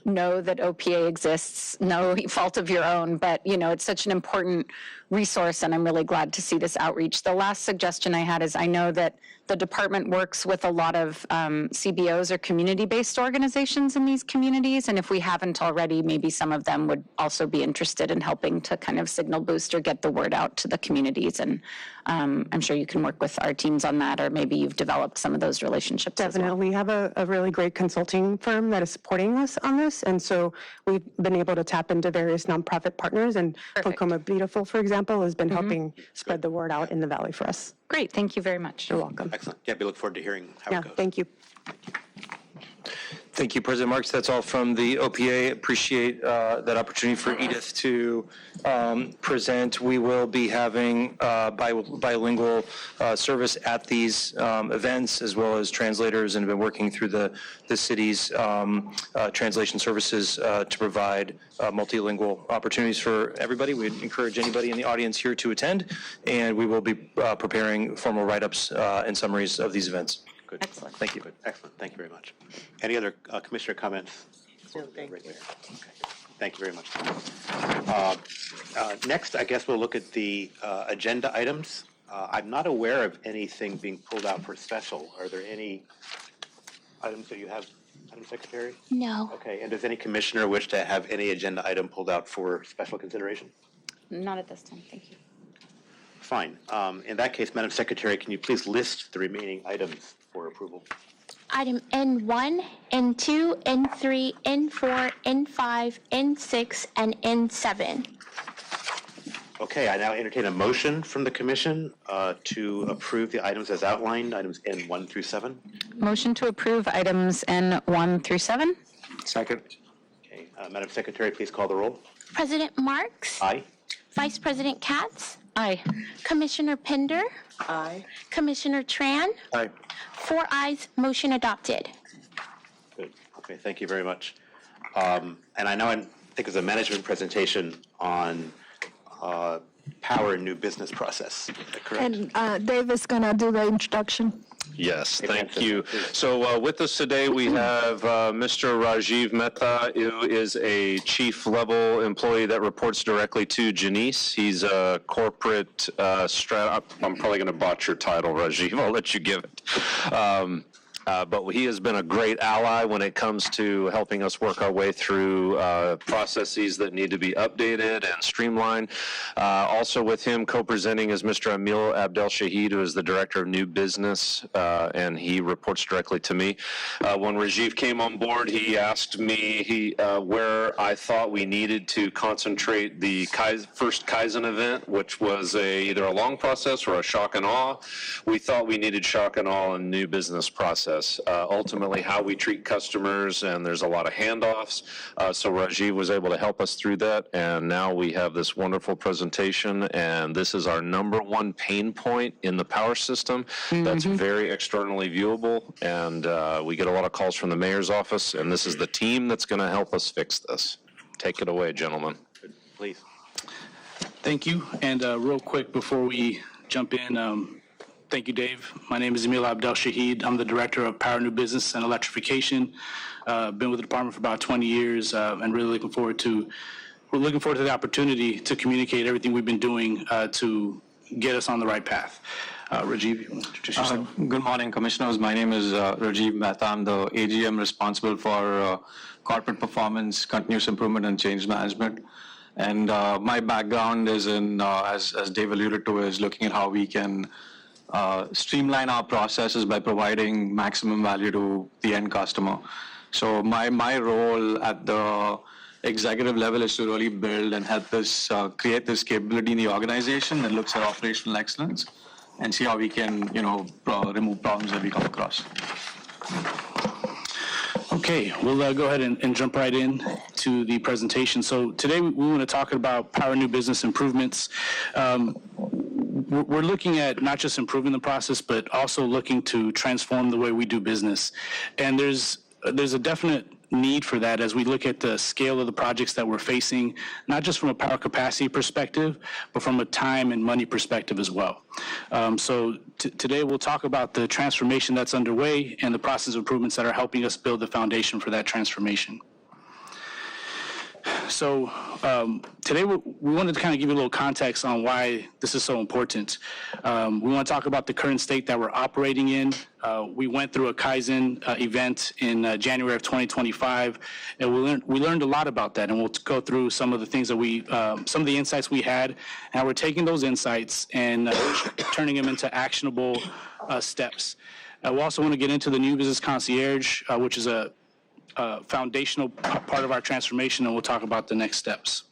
know that OPA exists, no fault of your own, but it's such an important resource, and I'm really glad to see this outreach. The last suggestion I had is I know that the department works with a lot of CBOs or community-based organizations in these communities, and if we haven't already, maybe some of them would also be interested in helping to kind of signal boost or get the word out to the communities, and I'm sure you can work with our teams on that, or maybe you've developed some of those relationships as well. Definitely. We have a really great consulting firm that is supporting us on this, and so we've been able to tap into various nonprofit partners, and Pacoima Beautiful, for example, has been helping spread the word out in the valley for us. Great. Thank you very much. You're welcome. Excellent. Yeah, we look forward to hearing how it goes. Thank you. Thank you, President Marks. That's all from the OPA. Appreciate that opportunity for Edith to present. We will be having bilingual service at these events, as well as translators, and have been working through the city's translation services to provide multilingual opportunities for everybody. We'd encourage anybody in the audience here to attend, and we will be preparing formal write-ups and summaries of these events. Good. Excellent. Thank you. Good. Excellent. Thank you very much. Any other commissioner comments? No, thank you. Okay. Thank you very much. Next, I guess we'll look at the agenda items. I'm not aware of anything being pulled out for special. Are there any items that you have, Madam Secretary? No. Okay. And does any commissioner wish to have any agenda item pulled out for special consideration? Not at this time, thank you. Fine. In that case, Madam Secretary, can you please list the remaining items for approval? Item N1, N2, N3, N4, N5, N6, and N7. Okay, I now entertain a motion from the commission to approve the items as outlined, items N1 through 7. Motion to approve items N1 through 7. Second. Okay, Madam Secretary, please call the roll. President Marks? Aye. Vice President KATZ? Aye. Commissioner Pinder? Aye. Commissioner TRAN? Aye. 4 ayes, motion adopted. Good. Okay, thank you very much. And I know I think it's a management presentation on power and new business process. Is that correct? And Dave is going to do the introduction. Yes, thank you. So with us today, we have Mr. Rajiv Mehta, who is a chief level employee that reports directly to Janice. He's a corporate I'm probably going to botch your title, Rajiv. I'll let you give it. But he has been a great ally when it comes to helping us work our way through processes that need to be updated and streamlined. Also with him co-presenting is Mr. Emil Abdel Shahid, who is the Director of New Business, and he reports directly to me. When Rajiv came on board, he asked me where I thought we needed to concentrate the first Kaizen event, which was either a long process or a shock and awe. We thought we needed shock and awe in new business process. Ultimately, how we treat customers, and there's a lot of handoffs. So Rajiv was able to help us through that, and now we have this wonderful presentation, and this is our #1 pain point in the power system that's very externally viewable, and we get a lot of calls from the mayor's office, and this is the team that's going to help us fix this. Take it away, gentlemen. Please. Thank you. And real quick before we jump in, thank you, Dave. My name is Emil Abdel Shahid. I'm the Director of Power, New Business, and Electrification. Been with the department for about 20 years, and really looking forward to the opportunity to communicate everything we've been doing to get us on the right path. Rajiv, you want to introduce yourself? Good morning, Commissioners. My name is Rajiv Mehta. I'm the AGM responsible for corporate performance, continuous improvement, and change management. And my background is in, as Dave alluded to, is looking at how we can streamline our processes by providing maximum value to the end customer. So my role at the executive level is to really build and help this create this capability in the organization that looks at operational excellence and see how we can, remove problems that we come across. Okay, we'll go ahead and jump right in to the presentation. So today we want to talk about power new business improvements. We're looking at not just improving the process, but also looking to transform the way we do business. And there's a definite need for that as we look at the scale of the projects that we're facing, not just from a power capacity perspective, but from a time and money perspective as well. So today we'll talk about the transformation that's underway and the process improvements that are helping us build the foundation for that transformation. So today we wanted to kind of give you a little context on why this is so important. We want to talk about the current state that we're operating in. We went through a Kaizen event in January of 2025, and we learned a lot about that. And we'll go through some of the things that some of the insights we had, and how we're taking those insights and turning them into actionable steps. We also want to get into the new business concierge, which is a foundational part of our transformation, and we'll talk about the next steps.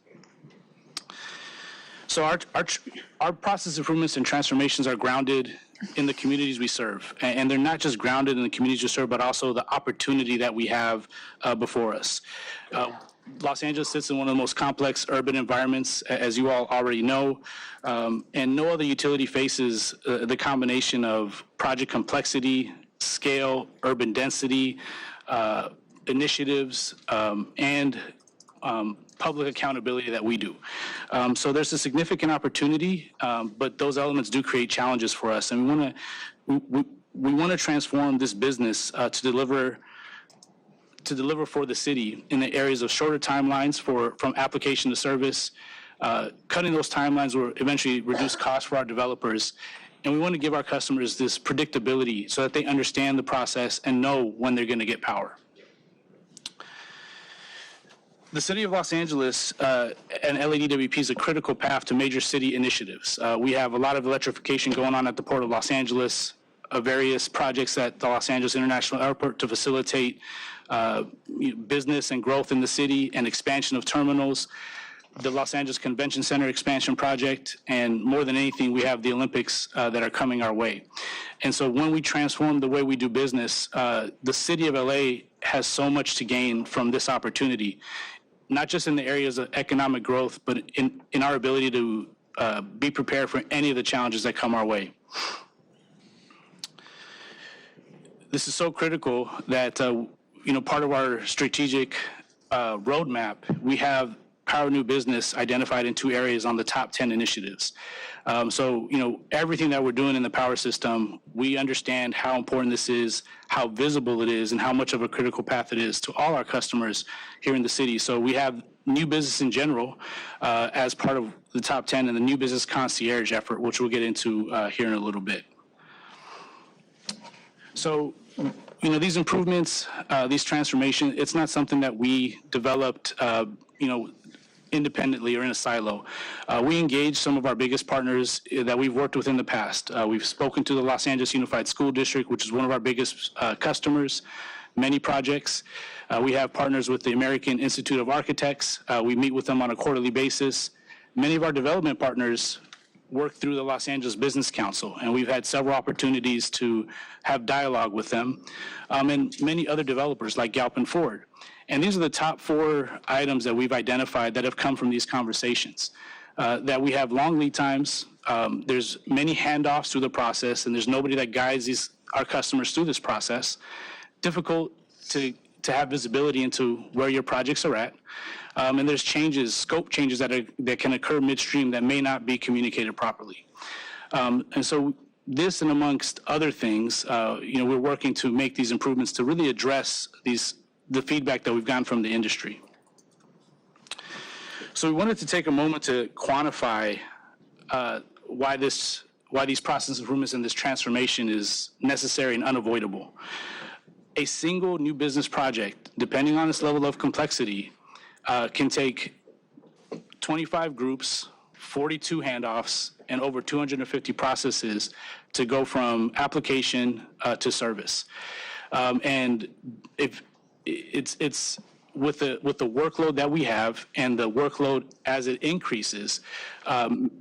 So our process improvements and transformations are grounded in the communities we serve. And they're not just grounded in the communities we serve, but also the opportunity that we have before us. Los Angeles sits in one of the most complex urban environments, as you all already know, and no other utility faces the combination of project complexity, scale, urban density, initiatives, and public accountability that we do. So there's a significant opportunity, but those elements do create challenges for us, and we want to transform this business to deliver for the city in the areas of shorter timelines from application to service. Cutting those timelines will eventually reduce costs for our developers, and we want to give our customers this predictability so that they understand the process and know when they're going to get power. The City of Los Angeles and LADWP is a critical path to major city initiatives. We have a lot of electrification going on at the Port of Los Angeles, various projects at the Los Angeles International Airport to facilitate business and growth in the city and expansion of terminals, the Los Angeles Convention Center expansion project, and more than anything, we have the Olympics that are coming our way. And so when we transform the way we do business, the City of LA has so much to gain from this opportunity, not just in the areas of economic growth, but in our ability to be prepared for any of the challenges that come our way. This is so critical that, part of our strategic roadmap, we have Power New Business identified in 2 areas on the top 10 initiatives. Everything that we're doing in the power system, we understand how important this is, how visible it is, and how much of a critical path it is to all our customers here in the city. So we have new business in general as part of the top 10 and the new business concierge effort, which we'll get into here in a little bit. So, these improvements, these transformations, it's not something that we developed, independently or in a silo. We engage some of our biggest partners that we've worked with in the past. We've spoken to the Los Angeles Unified School District, which is one of our biggest customers, many projects. We have partners with the American Institute of Architects. We meet with them on a quarterly basis. Many of our development partners work through the Los Angeles Business Council, and we've had several opportunities to have dialogue with them, and many other developers like Galpin Ford. And these are the top 4 items that we've identified that have come from these conversations. That we have long lead times, there's many handoffs through the process, and there's nobody that guides our customers through this process. Difficult to have visibility into where your projects are at. And there's scope changes that can occur midstream that may not be communicated properly. And so this and amongst other things, we're working to make these improvements to really address the feedback that we've gotten from the industry. So we wanted to take a moment to quantify why these process improvements and this transformation is necessary and unavoidable. A single new business project, depending on its level of complexity, can take 25 groups, 42 handoffs, and over 250 processes to go from application to service. And if it's with the workload that we have and the workload as it increases,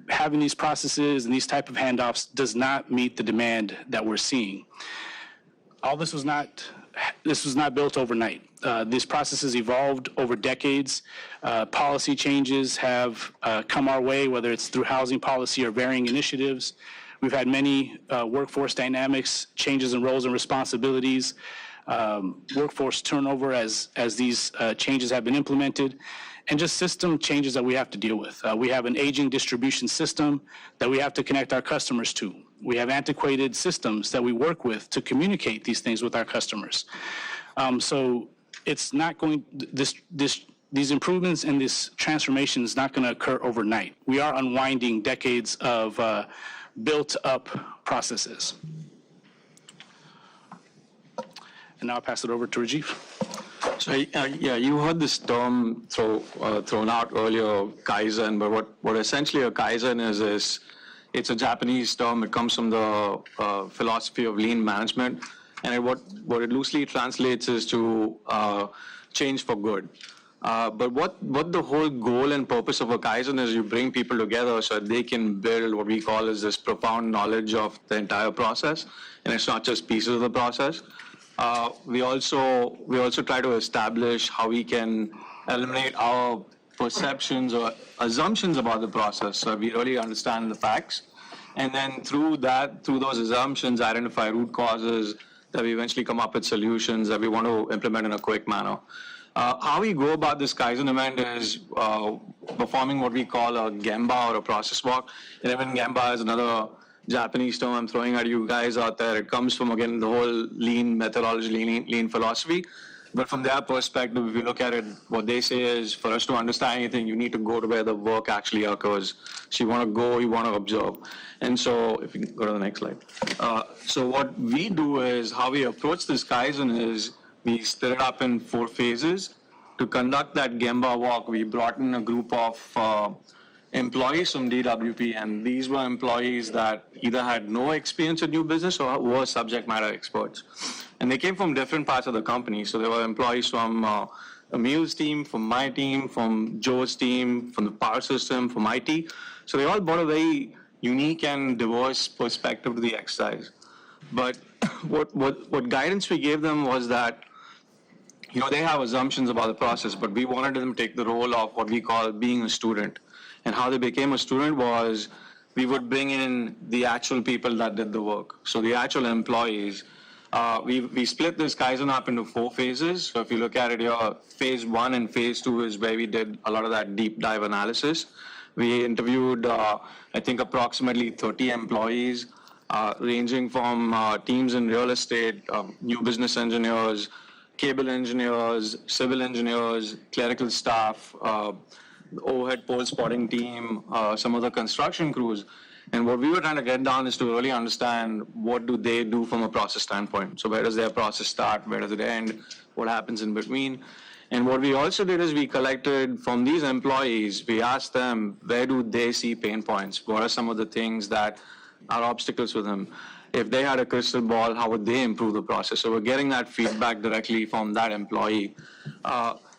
having these processes and these type of handoffs does not meet the demand that we're seeing. All this was not built overnight. These processes evolved over decades. Policy changes have come our way, whether it's through housing policy or varying initiatives. We've had many workforce dynamics, changes in roles and responsibilities, workforce turnover as these changes have been implemented, and just system changes that we have to deal with. We have an aging distribution system that we have to connect our customers to. We have antiquated systems that we work with to communicate these things with our customers. So it's not going, these improvements and this transformation is not going to occur overnight. We are unwinding decades of built-up processes. And now I'll pass it over to Rajiv. So, you heard this term thrown out earlier, Kaizen, but what essentially a Kaizen is it's a Japanese term. It comes from the philosophy of lean management, and what it loosely translates is to change for good. But what the whole goal and purpose of a Kaizen is, you bring people together so that they can build what we call is this profound knowledge of the entire process, and it's not just pieces of the process. We also try to establish how we can eliminate our perceptions or assumptions about the process, so we really understand the facts, and then through those assumptions, identify root causes that we eventually come up with solutions that we want to implement in a quick manner. How we go about this Kaizen event is performing what we call a Gemba or a process walk. And even Gemba is another Japanese term I'm throwing at you guys out there. It comes from, again, the whole lean methodology, lean philosophy. But from their perspective, if you look at it, what they say is, for us to understand anything, you need to go to where the work actually occurs. So you want to go, you want to observe. And so, if you can go to the next slide. So what we do is, how we approach this Kaizen is, we split it up in 4 phases. To conduct that Gemba walk, we brought in a group of employees from DWP, and these were employees that either had no experience in new business or were subject matter experts. And they came from different parts of the company. So there were employees from Emil's team, from my team, from Joe's team, from the power system, from IT. So they all brought a very unique and diverse perspective to the exercise. But what guidance we gave them was that, they have assumptions about the process, but we wanted them to take the role of what we call being a student. And how they became a student was, we would bring in the actual people that did the work. So the actual employees. We split this Kaizen up into 4 phases. So if you look at it here, phase 1 and phase 2 is where we did a lot of that deep dive analysis. We interviewed, I think, approximately 30 employees, ranging from teams in real estate, new business engineers, cable engineers, civil engineers, clerical staff, overhead pole spotting team, some of the construction crews. And what we were trying to get down is to really understand, what do they do from a process standpoint. So where does their process start? Where does it end? What happens in between? And what we also did is we collected from these employees, we asked them, where do they see pain points? What are some of the things that are obstacles for them? If they had a crystal ball, how would they improve the process? So we're getting that feedback directly from that employee.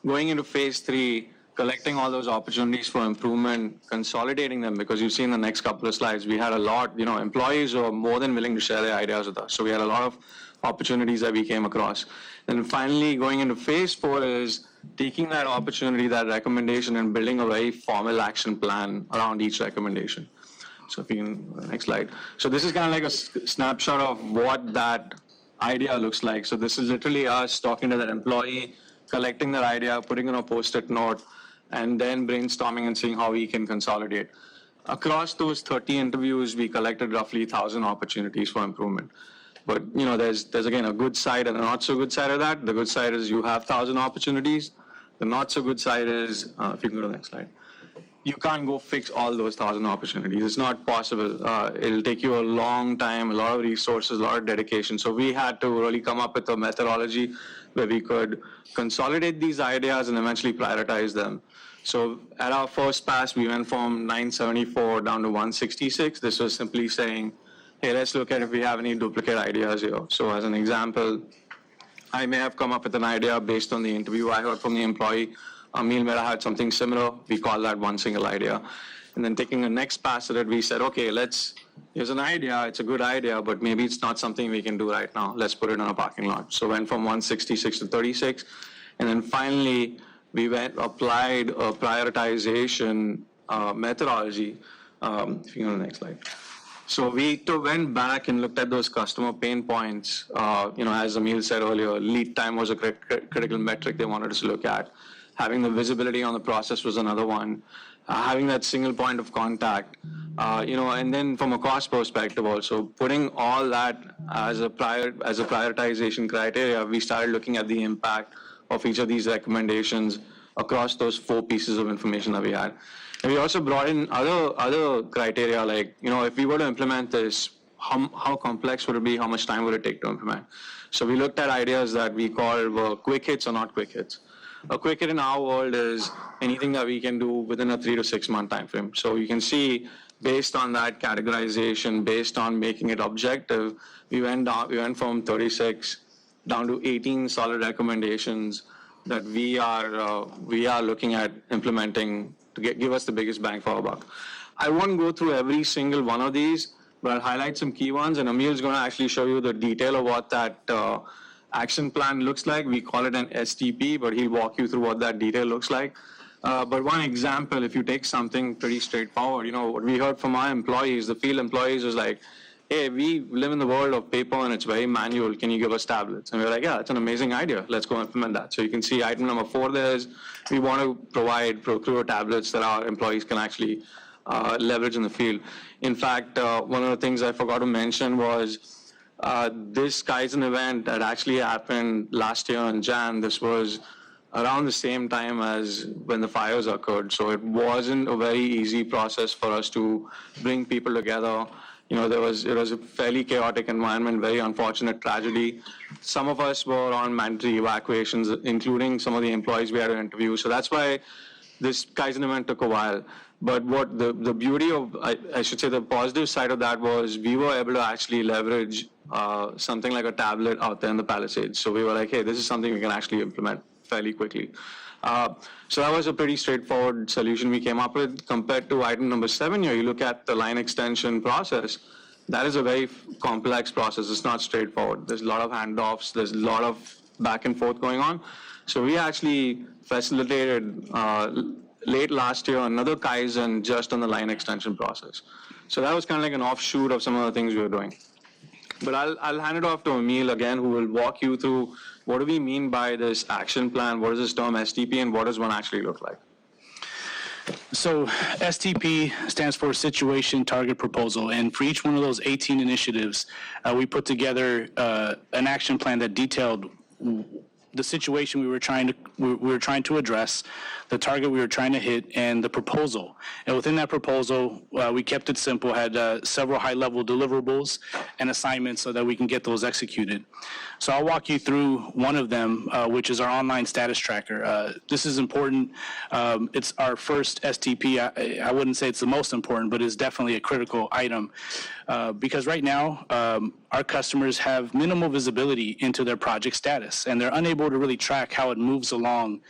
Going into phase 3, collecting all those opportunities for improvement, consolidating them, because you see in the next couple of slides, we had a lot, employees were more than willing to share their ideas with us. So we had a lot of opportunities that we came across. And finally, going into phase 4 is taking that opportunity, that recommendation, and building a very formal action plan around each recommendation. So if you can, next slide. So this is kind of like a snapshot of what that idea looks like. So this is literally us talking to that employee, collecting their idea, putting in a Post-it note, and then brainstorming and seeing how we can consolidate. Across those 30 interviews, we collected roughly 1,000 opportunities for improvement. But there's again a good side and a not so good side of that. The good side is you have 1,000 opportunities. The not so good side is, if you can go to the next slide, you can't go fix all those 1,000 opportunities. It's not possible. It'll take you a long time, a lot of resources, a lot of dedication. So we had to really come up with a methodology where we could consolidate these ideas and eventually prioritize them. So at our first pass, we went from 974 down to 166. This was simply saying, hey, let's look at if we have any duplicate ideas here. So as an example, I may have come up with an idea based on the interview I heard from the employee. Emil Mera had something similar. We call that one single idea. And then taking the next pass at it, we said, okay, here's an idea. It's a good idea, but maybe it's not something we can do right now. Let's put it in a parking lot. So went from 166 to 36. And then finally, we applied a prioritization methodology. If you go to the next slide. So we went back and looked at those customer pain points. As Emil said earlier, lead time was a critical metric they wanted us to look at. Having the visibility on the process was another one. Having that single point of contact, and then from a cost perspective also, putting all that as a prioritization criteria, we started looking at the impact of each of these recommendations across those 4 pieces of information that we had. And we also brought in other criteria, like, if we were to implement this, how complex would it be? How much time would it take to implement? So we looked at ideas that we called were quick hits or not quick hits. A quick hit in our world is anything that we can do within a 3 to 6 month time frame. So you can see, based on that categorization, based on making it objective, we went from 36 down to 18 solid recommendations. that we are looking at implementing to give us the biggest bang for our buck. I won't go through every single one of these, but I'll highlight some key ones, and Emil is going to actually show you the detail of what that action plan looks like. We call it an STP, but he'll walk you through what that detail looks like. But one example, if you take something pretty straightforward, what we heard from our employees, the field employees, was like, hey, we live in the world of paper and it's very manual. Can you give us tablets? And we're like, yeah, that's an amazing idea. Let's go implement that. So you can see item number 4 there is we want to procure tablets that our employees can actually leverage in the field. In fact, one of the things I forgot to mention was this Kaizen event that actually happened last year in Jan. This was around the same time as when the fires occurred. So it wasn't a very easy process for us to bring people together. It was a fairly chaotic environment, very unfortunate tragedy. Some of us were on mandatory evacuations, including some of the employees we had to interview. So that's why this Kaizen event took a while. But what the beauty of, I should say the positive side of that was we were able to actually leverage something like a tablet out there in the Palisades. So we were like, hey, this is something we can actually implement fairly quickly. So that was a pretty straightforward solution we came up with. Compared to item number 7 here, you look at the line extension process. That is a very complex process. It's not straightforward. There's a lot of handoffs. There's a lot of back and forth going on. So we actually facilitated late last year another Kaizen just on the line extension process. So that was kind of like an offshoot of some of the things we were doing. But I'll hand it off to Emil again, who will walk you through what do we mean by this action plan, what is this term STP, and what does one actually look like? So STP stands for Situation Target Proposal, and for each one of those 18 initiatives, we put together an action plan that detailed the situation we were trying to address, the target we were trying to hit, and the proposal. And within that proposal, we kept it simple, had several high-level deliverables and assignments so that we can get those executed. So I'll walk you through one of them, which is our online status tracker. This is important. It's our first STP. I wouldn't say it's the most important, but it's definitely a critical item because right now, our customers have minimal visibility into their project status, and they're unable to really track how it moves along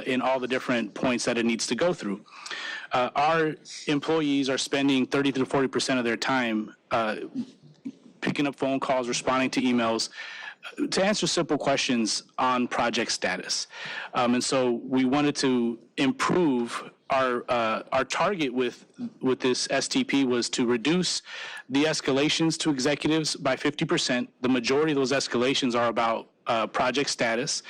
in all the different points that it needs to go through. Our employees are spending 30 to 40% of their time picking up phone calls, responding to emails, to answer simple questions on project status. And so we wanted to improve our target with this STP was to reduce the escalations to executives by 50%. The majority of those escalations are about project status,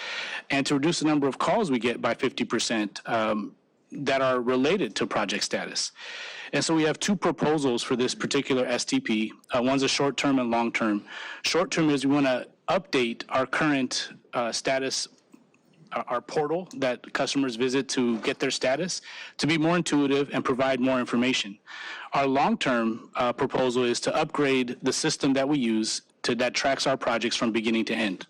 and to reduce the number of calls we get by 50% that are related to project status. And so we have 2 proposals for this particular STP. One's a short-term and long-term. Short-term is we want to update our current status, our portal that customers visit to get their status, to be more intuitive and provide more information. Our long-term proposal is to upgrade the system that we use that tracks our projects from beginning to end.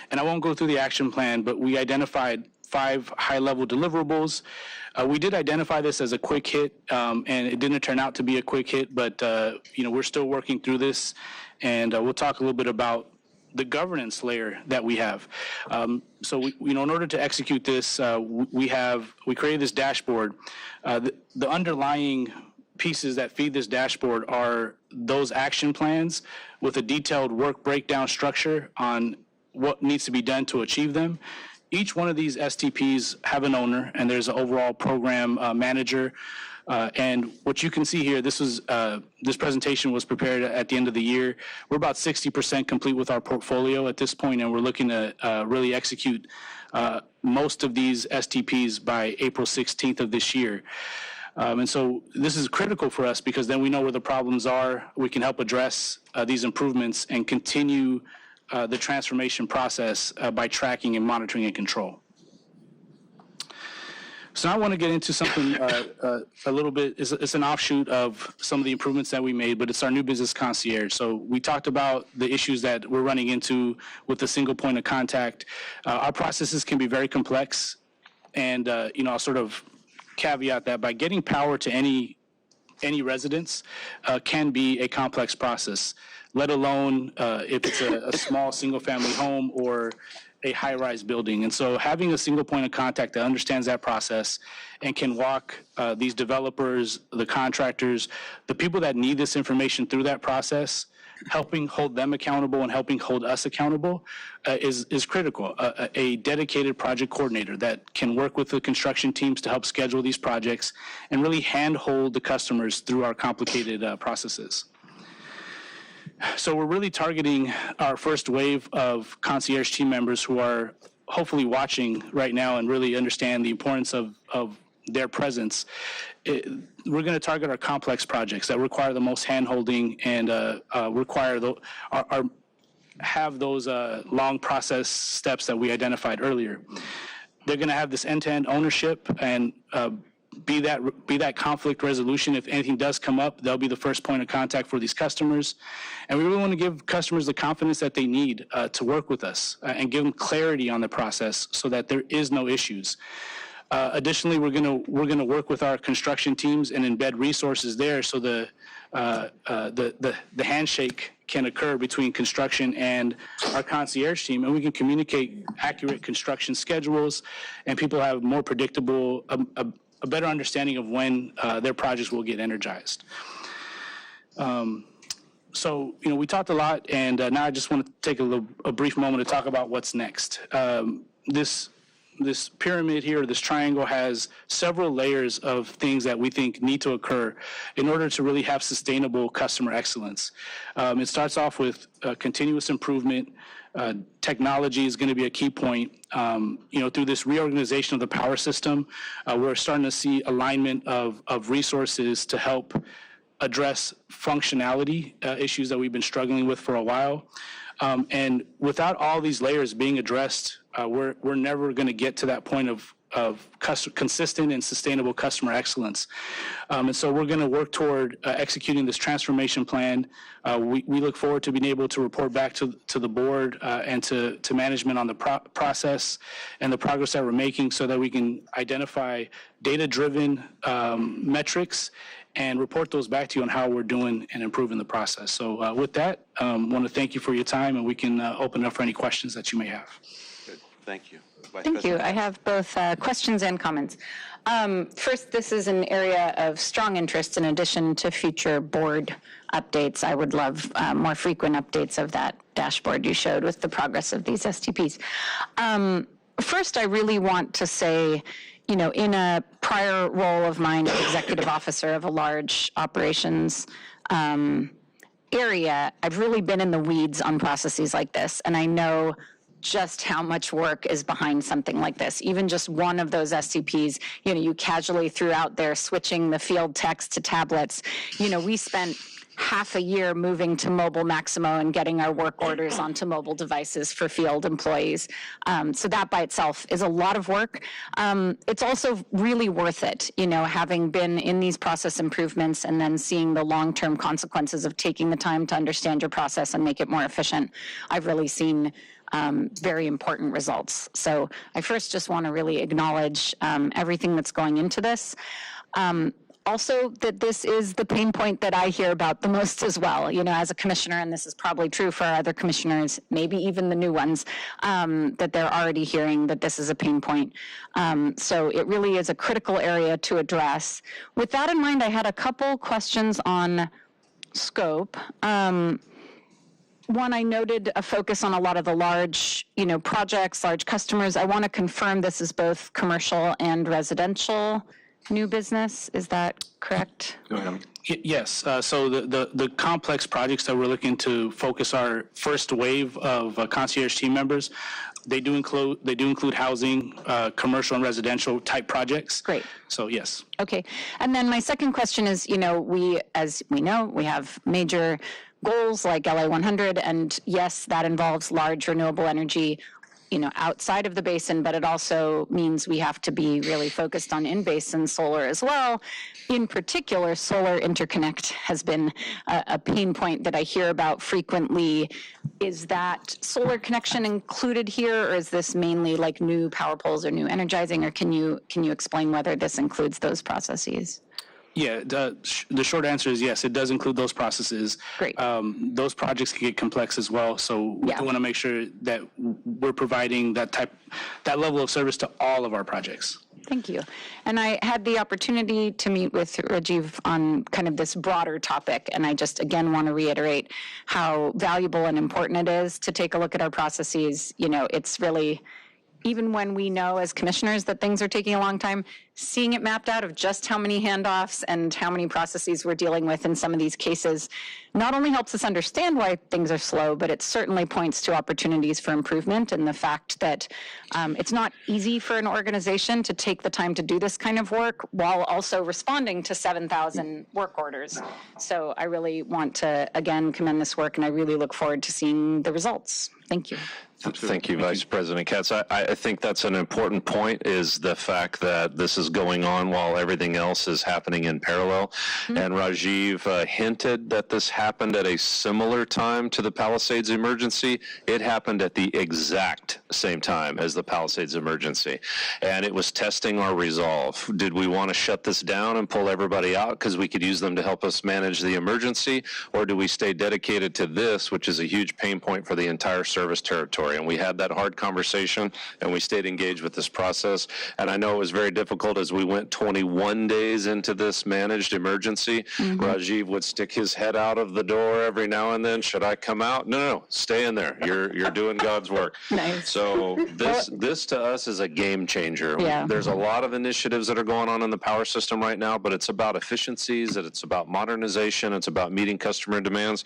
And I won't go through the action plan, but we identified 5 high-level deliverables. We did identify this as a quick hit, and it didn't turn out to be a quick hit, but we're still working through this, and we'll talk a little bit about the governance layer that we have. So in order to execute this, we created this dashboard. The underlying pieces that feed this dashboard are those action plans with a detailed work breakdown structure on what needs to be done to achieve them. Each one of these STPs have an owner, and there's an overall program manager. And what you can see here, this presentation was prepared at the end of the year. We're about 60% complete with our portfolio at this point, and we're looking to really execute most of these STPs by April 16th of this year. And so this is critical for us because then we know where the problems are. We can help address these improvements and continue the transformation process by tracking and monitoring and control. So now I want to get into something a little bit, it's an offshoot of some of the improvements that we made, but it's our new business concierge. So we talked about the issues that we're running into with the single point of contact. Our processes can be very complex, and I'll sort of caveat that by getting power to any residence can be a complex process, let alone if it's a small single family home or a high-rise building. And so having a single point of contact that understands that process and can walk these developers, the contractors, the people that need this information through that process, helping hold them accountable and helping hold us accountable is critical. A dedicated project coordinator that can work with the construction teams to help schedule these projects and really handhold the customers through our complicated processes. So we're really targeting our first wave of concierge team members who are hopefully watching right now and really understand the importance of their presence. We're going to target our complex projects that require the most hand-holding and have those long process steps that we identified earlier. They're going to have this end-to-end ownership and be that conflict resolution. If anything does come up, they'll be the first point of contact for these customers. And we really want to give customers the confidence that they need to work with us and give them clarity on the process so that there is no issues. Additionally, we're going to work with our construction teams and embed resources there so the handshake can occur between construction and our concierge team, and we can communicate accurate construction schedules, and people have more predictable, a better understanding of when their projects will get energized. So, we talked a lot, and now I just want to take a brief moment to talk about what's next. This pyramid here, this triangle, has several layers of things that we think need to occur in order to really have sustainable customer excellence. It starts off with continuous improvement. Technology is going to be a key point. Through this reorganization of the power system, we're starting to see alignment of resources to help address functionality issues that we've been struggling with for a while. And without all these layers being addressed, we're never going to get to that point of consistent and sustainable customer excellence. And so we're going to work toward executing this transformation plan. We look forward to being able to report back to the board and to management on the process and the progress that we're making so that we can identify data-driven metrics and report those back to you on how we're doing and improving the process. So with that, I want to thank you for your time, and we can open it up for any questions that you may have. Good. Thank you. Vice Thank you. President. I have both questions and comments. First, this is an area of strong interest in addition to future board updates. I would love more frequent updates of that dashboard you showed with the progress of these STPs. First, I really want to say, in a prior role of mine as executive officer of a large operations area, I've really been in the weeds on processes like this, and I know just how much work is behind something like this. Even just one of those SCPs, you casually threw out there switching the field text to tablets. We spent half a year moving to mobile Maximo and getting our work orders onto mobile devices for field employees. So that by itself is a lot of work. It's also really worth it, having been in these process improvements and then seeing the long-term consequences of taking the time to understand your process and make it more efficient. I've really seen very important results. So I first just want to really acknowledge everything that's going into this. Also, that this is the pain point that I hear about the most as well, as a commissioner, and this is probably true for our other commissioners, maybe even the new ones, that they're already hearing that this is a pain point. So it really is a critical area to address. With that in mind, I had a couple questions on scope. One, I noted a focus on a lot of the large, projects, large customers. I want to confirm this is both commercial and residential new business. Is that correct? Go ahead. Yes. So the complex projects that we're looking to focus our first wave of concierge team members, they do include housing, commercial and residential type projects. Great. So yes. Okay. And then my second question is, as we know, we have major goals like LA 100, and yes, that involves large renewable energy, outside of the basin, but it also means we have to be really focused on in-basin solar as well. In particular, solar interconnect has been a pain point that I hear about frequently. Is that solar connection included here, or is this mainly like new power poles or new energizing, or can you explain whether this includes those processes? Yeah, the short answer is yes, it does include those processes. Great. Those projects can get complex as well, so we want to make sure that we're providing that level of service to all of our projects. Thank you. And I had the opportunity to meet with Rajiv on kind of this broader topic, and I just, again, want to reiterate how valuable and important it is to take a look at our processes. You know, it's really, even when we know as commissioners that things are taking a long time, seeing it mapped out of just how many handoffs and how many processes we're dealing with in some of these cases not only helps us understand why things are slow, but it certainly points to opportunities for improvement, and the fact that it's not easy for an organization to take the time to do this kind of work while also responding to 7,000 work orders. So I really want to, again, commend this work, and I really look forward to seeing the results. Thank you. Thank you, Vice President Katz. I think that's an important point, is the fact that this is going on while everything else is happening in parallel. Mm-hmm. And Rajiv hinted that this happened at a similar time to the Palisades emergency. It happened at the exact same time as the Palisades emergency. And it was testing our resolve. Did we want to shut this down and pull everybody out because we could use them to help us manage the emergency? Or do we stay dedicated to this, which is a huge pain point for the entire service territory? And we had that hard conversation, and we stayed engaged with this process. And I know it was very difficult as we went 21 days into this managed emergency. Mm-hmm. Rajiv would stick his head out of the door every now and then. Should I come out? No, stay in there. You're doing God's work. Nice. So this to us is a game changer. Yeah. There's a lot of initiatives that are going on in the power system right now, but it's about efficiencies, it's about modernization, it's about meeting customer demands.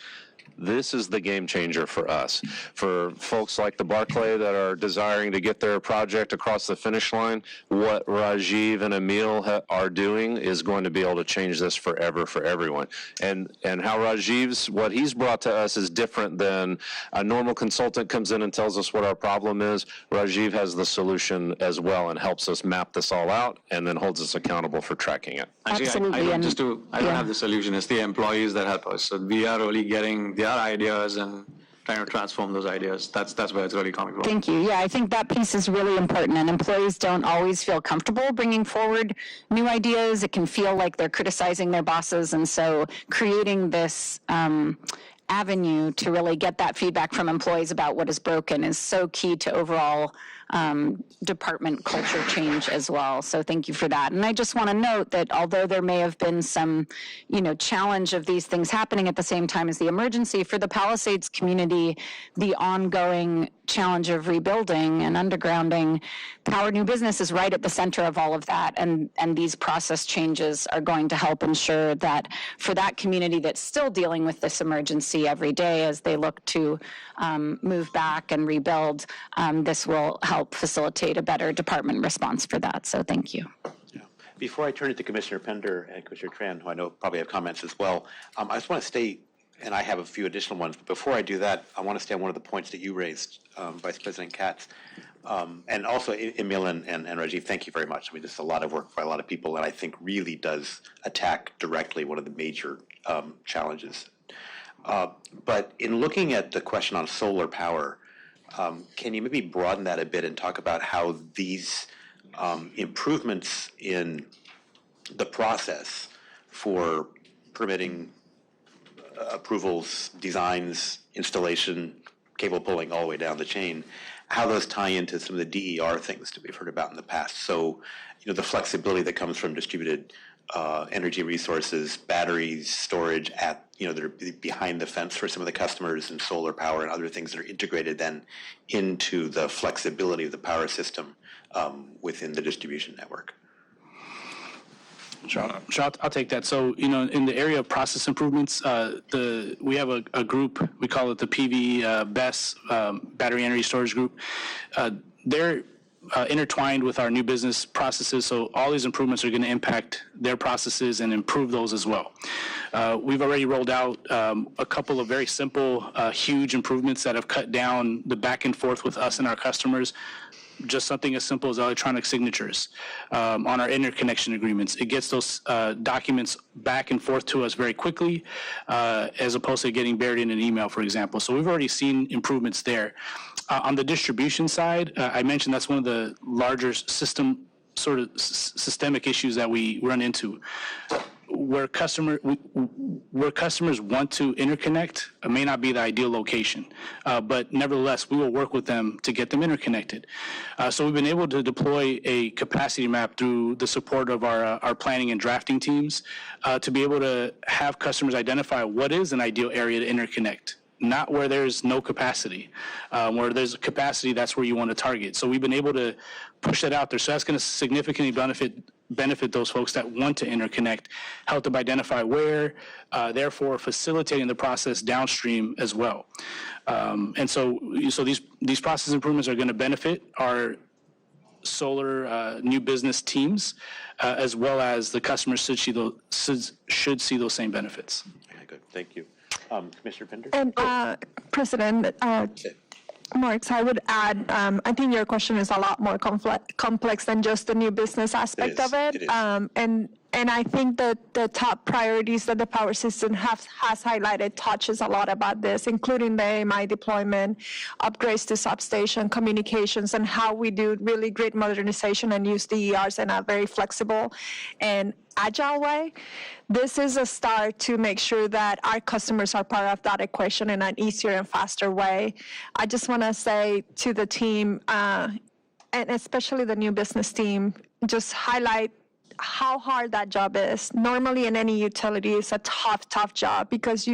This is the game changer for us. For folks like the Barclay that are desiring to get their project across the finish line, what Rajiv and Emil are doing is going to be able to change this forever for everyone. And how what he's brought to us is different than a normal consultant comes in and tells us what our problem is. Rajiv has the solution as well and helps us map this all out and then holds us accountable for tracking it. Actually, Absolutely. I don't have the solution. It's the employees that help us. So we are really getting their ideas and trying to transform those ideas. That's where it's really coming from. Thank you. Yeah, I think that piece is really important, and employees don't always feel comfortable bringing forward new ideas. It can feel like they're criticizing their bosses, and so creating this avenue to really get that feedback from employees about what is broken is so key to overall department culture change as well. So thank you for that. And I just want to note that although there may have been some, challenge of these things happening at the same time as the emergency, for the Palisades community, the ongoing challenge of rebuilding and undergrounding, Power New Business is right at the center of all of that. And these process changes are going to help ensure that for that community that's still dealing with this emergency every day as they look to move back and rebuild, this will help facilitate a better department response for that. So thank you. Yeah. Before I turn it to Commissioner Pinder and Commissioner Tran, who I know probably have comments as well, I just want to stay, and I have a few additional ones, but before I do that, I want to stay on one of the points that you raised, Vice President Katz, and also Emil and Rajiv, thank you very much. I mean, this is a lot of work for a lot of people, and I think really does attack directly one of the major challenges. But in looking at the question on solar power, can you maybe broaden that a bit and talk about how these improvements in the process for permitting, approvals, designs, installation, cable pulling all the way down the chain, how those tie into some of the DER things that we've heard about in the past? So, the flexibility that comes from distributed energy resources, batteries, storage that are behind the fence for some of the customers, and solar power and other things that are integrated then into the flexibility of the power system within the distribution network. Sure, I'll take that. So, in the area of process improvements, we have a group, we call it the PV BESS, Battery Energy Storage Group. They're intertwined with our new business processes, so all these improvements are going to impact their processes and improve those as well. We've already rolled out a couple of very simple, huge improvements that have cut down the back and forth with us and our customers. Just something as simple as electronic signatures on our interconnection agreements. It gets those documents back and forth to us very quickly, as opposed to getting buried in an email, for example. So we've already seen improvements there. On the distribution side, I mentioned that's one of the larger systemic issues that we run into. where customers want to interconnect, it may not be the ideal location, but nevertheless, we will work with them to get them interconnected. So we've been able to deploy a capacity map through the support of our planning and drafting teams to be able to have customers identify what is an ideal area to interconnect. Not where there's no capacity. Where there's capacity, that's where you want to target. So we've been able to push that out there. So that's going to significantly benefit those folks that want to interconnect, help them identify where, therefore facilitating the process downstream as well. And so these process improvements are going to benefit our solar new business teams, as well as the customers should see those same benefits. Okay, good. Thank you. Commissioner Pinder? And President Marks, I would add, I think your question is a lot more complex than just the new business aspect of it. It is. And I think that the top priorities that the power system has highlighted touches a lot about this, including the AMI deployment, upgrades to substation, communications, and how we do really grid modernization and use DERs in a very flexible and agile way. This is a start to make sure that our customers are part of that equation in an easier and faster way. I just want to say to the team, and especially the new business team, just highlight how hard that job is. Normally in any utility, it's a tough job because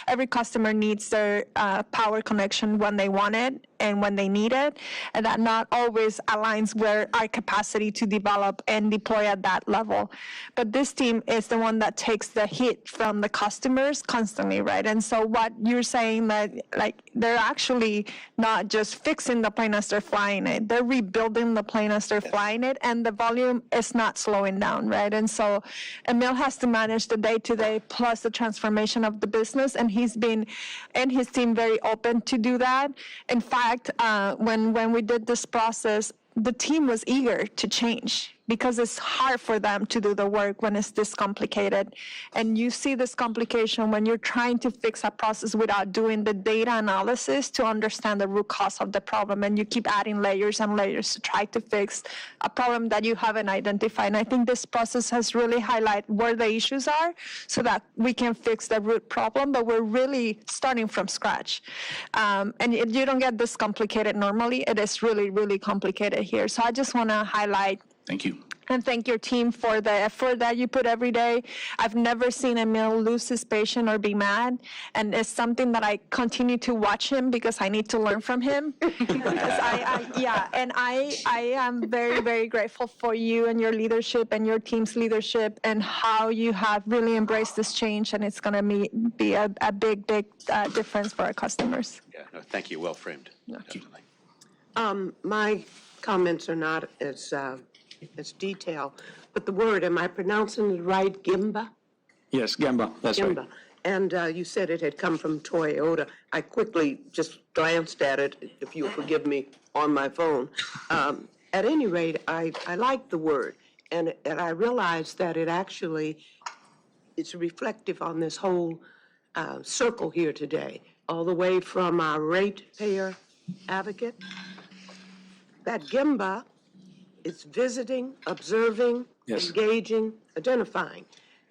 every customer needs their power connection when they want it and when they need it, and that not always aligns with our capacity to develop and deploy at that level. But this team is the one that takes the hit from the customers constantly, right? And so what you're saying that, like, they're actually not just fixing the plane as they're flying it, they're rebuilding the plane as they're flying it, and the volume is not slowing down, right? And so Emil has to manage the day-to-day plus the transformation of the business, and he's been, and his team, very open to do that. In fact, when we did this process, the team was eager to change because it's hard for them to do the work when it's this complicated. And you see this complication when you're trying to fix a process without doing the data analysis to understand the root cause of the problem. And you keep adding layers and layers to try to fix a problem that you haven't identified. And I think this process has really highlighted where the issues are so that we can fix the root problem, but we're really starting from scratch. And you don't get this complicated normally. It is really, really complicated here. So I just want to highlight. Thank you. And thank your team for the effort that you put every day. I've never seen Emil lose his patience or be mad. And it's something that I continue to watch him because I need to learn from him. Because I am very, very grateful for you and your leadership and your team's leadership and how you have really embraced this change. And it's going to be a big, big difference for our customers. Yeah, no, thank you. Well framed. Definitely. My comments are not as detailed, but the word, am I pronouncing it right, Gimba? Yes, Gamba, that's right. Gimba. And you said it had come from Toyota. I quickly just glanced at it, if you'll forgive me, on my phone. At any rate, I like the word, and I realized that it actually, it's reflective on this whole circle here today, all the way from our ratepayer advocate. That Gimba, it's visiting, observing, Yes. engaging, identifying.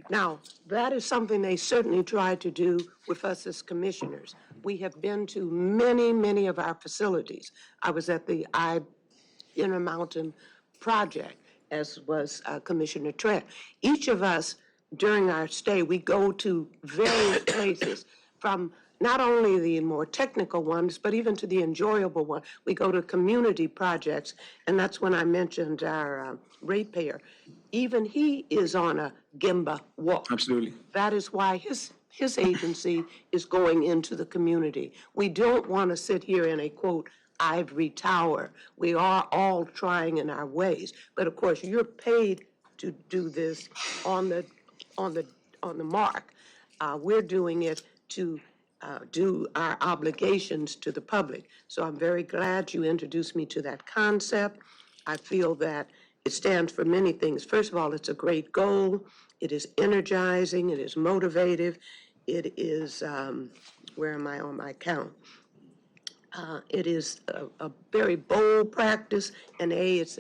Now, that is something they certainly try to do with us as commissioners. We have been to many, many of our facilities. I was at the Intermountain Project, as was Commissioner TRAN. Each of us, during our stay, we go to various places, from not only the more technical ones, but even to the enjoyable one. We go to community projects, and that's when I mentioned our ratepayer. Even he is on a Gimba walk. Absolutely. That is why his agency is going into the community. We don't want to sit here in a, quote, ivory tower. We are all trying in our ways. But of course, you're paid to do this on the mark. We're doing it to do our obligations to the public. So I'm very glad you introduced me to that concept. I feel that it stands for many things. First of all, it's a great goal. It is energizing. It is motivative. It is, where am I on my count? It is a very bold practice, and it's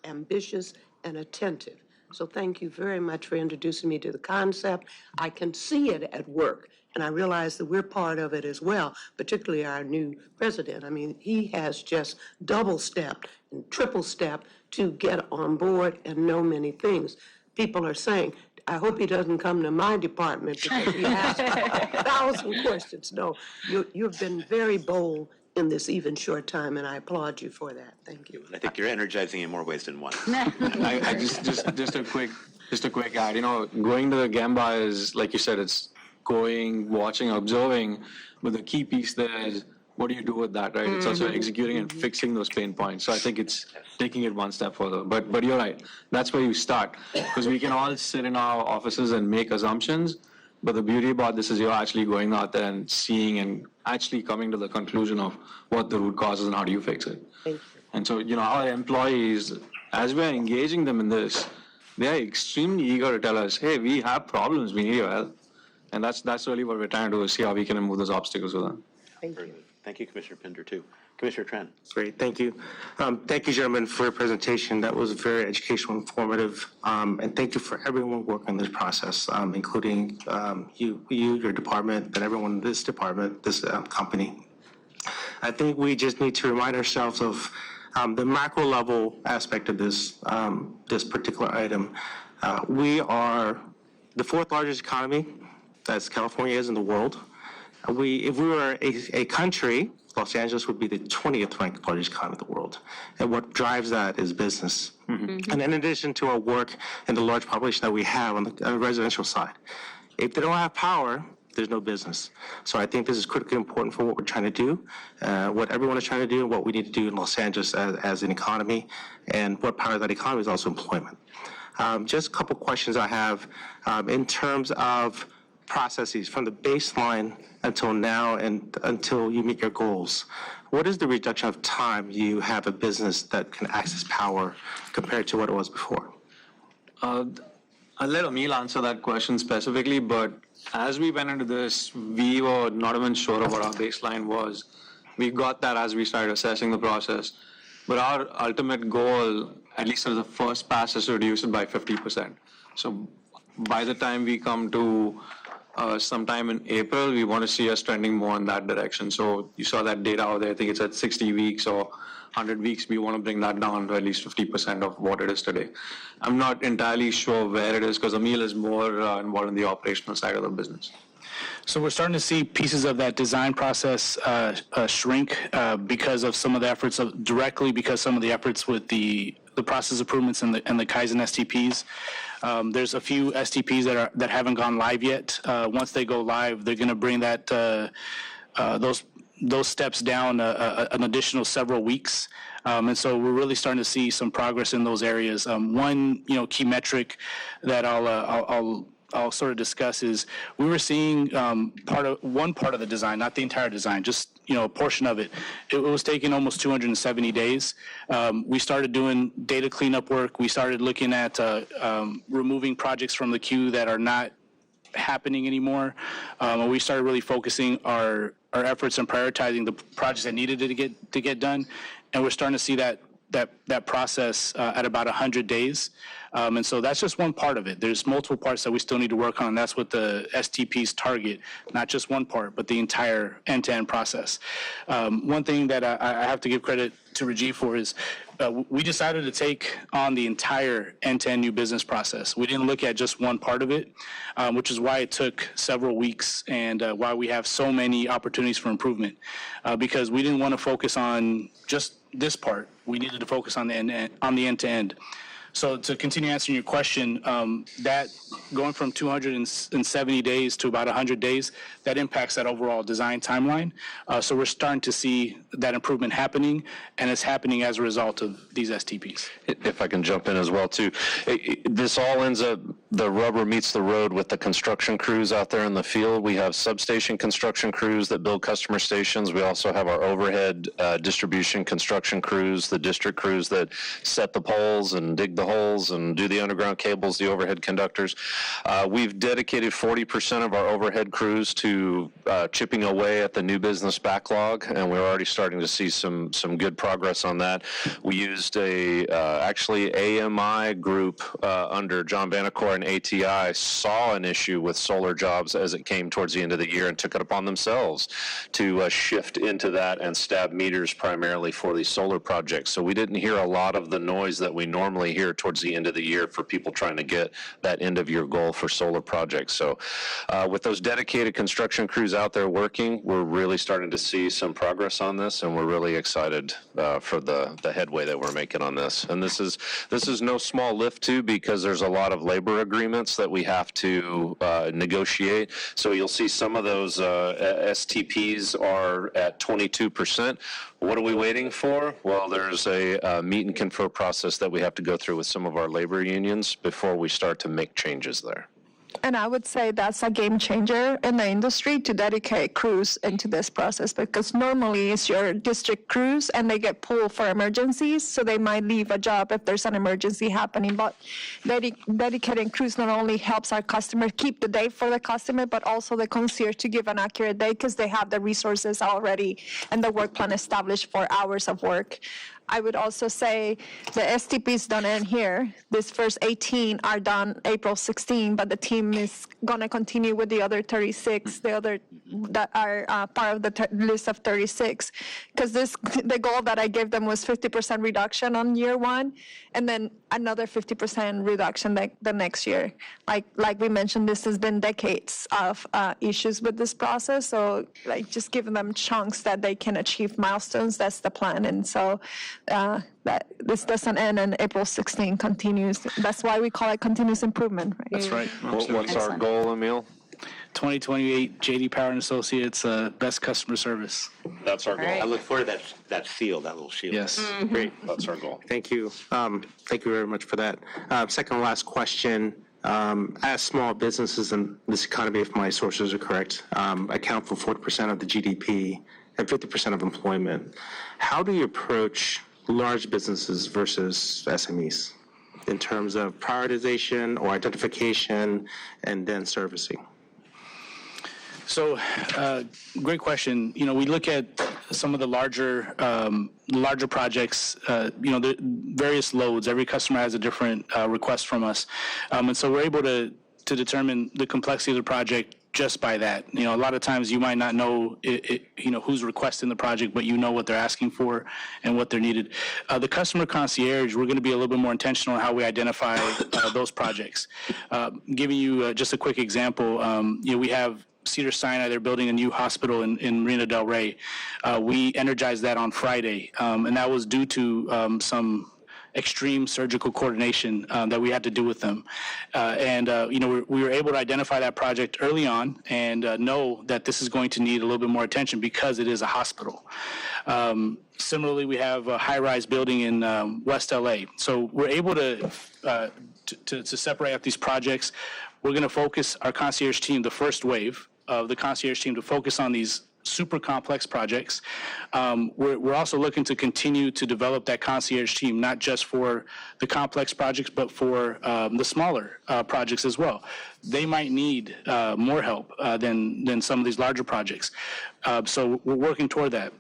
ambitious and attentive. So thank you very much for introducing me to the concept. I can see it at work, and I realize that we're part of it as well, particularly our new president. I mean, he has just double-stepped and triple-stepped to get on board and know many things. People are saying, I hope he doesn't come to my department because he asks 1,000 questions. No, you've been very bold in this even short time, and I applaud you for that. Thank you. I think you're energizing in more ways than one. I just a quick add. You know, going to the Gamba is, like you said, it's going, watching, observing, but the key piece there is what do you do with that, right? It's also executing and fixing those pain points. So I think it's taking it one step further. But you're right. That's where you start, because we can all sit in our offices and make assumptions. But the beauty about this is you're actually going out there and seeing and actually coming to the conclusion of what the root cause is and how do you fix it. Thank you. And so, you know, our employees, as we're engaging them in this, they are extremely eager to tell us, hey, we have problems, we need your help. And that's really what we're trying to do, is see how we can remove those obstacles with them. Thank you. Thank you, Commissioner Pinder, too. Commissioner Tran. Great, thank you. Thank you, gentlemen, for your presentation. That was very educational, informative, and thank you for everyone working on this process, including you, your department, and everyone in this department, this company. I think we just need to remind ourselves of the macro level aspect of this, this particular item. We are the 4th largest economy, as California is in the world. If we were a country, Los Angeles would be the 20th ranked largest economy in the world. And what drives that is business. And in addition to our work and the large population that we have on the residential side, if they don't have power, there's no business. So I think this is critically important for what we're trying to do, what everyone is trying to do, and what we need to do in Los Angeles as an economy, and what powers that economy is also employment. Just a couple questions I have in terms of processes from the baseline until now and until you meet your goals. What is the reduction of time you have a business that can access power compared to what it was before? I'll let Emil answer that question specifically, but as we went into this, we were not even sure of what our baseline was. We got that as we started assessing the process. But our ultimate goal, at least as the first pass, is to reduce it by 50%. So by the time we come to sometime in April, we want to see us trending more in that direction. So you saw that data out there. I think it's at 60 weeks or 100 weeks. We want to bring that down to at least 50% of what it is today. I'm not entirely sure where it is because Emil is more involved in the operational side of the business. So we're starting to see pieces of that design process shrink because of some of the efforts directly because some of the efforts with the process improvements and the Kaizen STPs. There's a few STPs that haven't gone live yet. Once they go live, they're going to bring that those steps down an additional several weeks. And so we're really starting to see some progress in those areas. One key metric that I'll sort of discuss is we were seeing one part of the design, not the entire design, just a portion of it. It was taking almost 270 days. We started doing data cleanup work. We started looking at removing projects from the queue that are not happening anymore. We started really focusing our efforts and prioritizing the projects that needed to get done. And we're starting to see that process at about 100 days. And so that's just one part of it. There's multiple parts that we still need to work on, and that's what the STPs target, not just one part, but the entire end-to-end process. One thing that I have to give credit to Rajiv for is we decided to take on the entire end-to-end new business process. We didn't look at just one part of it, which is why it took several weeks and why we have so many opportunities for improvement, because we didn't want to focus on just this part. We needed to focus on the end-to-end. So to continue answering your question, that going from 270 days to about 100 days, that impacts that overall design timeline. So we're starting to see that improvement happening, and it's happening as a result of these STPs. If I can jump in as well, too. This all ends up the rubber meets the road with the construction crews out there in the field. We have substation construction crews that build customer stations. We also have our overhead distribution construction crews, the district crews that set the poles and dig the holes and do the underground cables, the overhead conductors. We've dedicated 40% of our overhead crews to chipping away at the new business backlog, and we're already starting to see some good progress on that. We used actually AMI group under John Vanacore and ATI saw an issue with solar jobs as it came towards the end of the year and took it upon themselves to shift into that and stab meters primarily for these solar projects. So we didn't hear a lot of the noise that we normally hear towards the end of the year for people trying to get that end of year goal for solar projects. So with those dedicated construction crews out there working, we're really starting to see some progress on this, and we're really excited for the headway that we're making on this. And this is no small lift too, because there's a lot of labor agreements that we have to negotiate. So you'll see some of those STPs are at 22%. What are we waiting for? Well, there's a meet and confer process that we have to go through with some of our labor unions before we start to make changes there. And I would say that's a game changer in the industry to dedicate crews into this process, because normally it's your district crews and they get pulled for emergencies, so they might leave a job if there's an emergency happening. But dedicating crews not only helps our customer keep the date for the customer, but also the concierge to give an accurate date because they have the resources already and the work plan established for hours of work. I would also say the STPs don't end here. This first 18 are done April 16, but the team is going to continue with the other 36, the other that are part of the list of 36, because the goal that I gave them was 50% reduction on year one, and then another 50% reduction the next year. Like we mentioned, this has been decades of issues with this process, so like just giving them chunks that they can achieve milestones, that's the plan. And so that this doesn't end on April 16, continues. That's why we call it continuous improvement. Right? That's right. What's our goal, Emil? 2028 JD Power and Associates best customer service. That's our goal. I look forward to that seal, that little shield. Yes. Great. That's our goal. Thank you. Thank you very much for that. Second to last question. As small businesses in this economy, if my sources are correct, account for 40% of the GDP and 50% of employment, how do you approach large businesses versus SMEs in terms of prioritization or identification and then servicing? So, great question. You know, we look at some of the larger projects. You know, the various loads. Every customer has a different request from us, and so we're able to determine the complexity of the project just by that. You know, a lot of times you might not know you know, who's requesting the project, but you know what they're asking for and what they're needed. The customer concierge, we're going to be a little bit more intentional in how we identify those projects. Giving you just a quick example, you know, we have Cedars-Sinai, they're building a new hospital in Marina Del Rey. We energized that on Friday, and that was due to some extreme surgical coordination that we had to do with them. You know, we were able to identify that project early on and know that this is going to need a little bit more attention because it is a hospital. Similarly, we have a high-rise building in West LA. So we're able to separate out these projects. We're going to focus our concierge team, the first wave of the concierge team, to focus on these super complex projects. We're also looking to continue to develop that concierge team, not just for the complex projects, but for the smaller projects as well. They might need more help than some of these larger projects. So we're working toward that.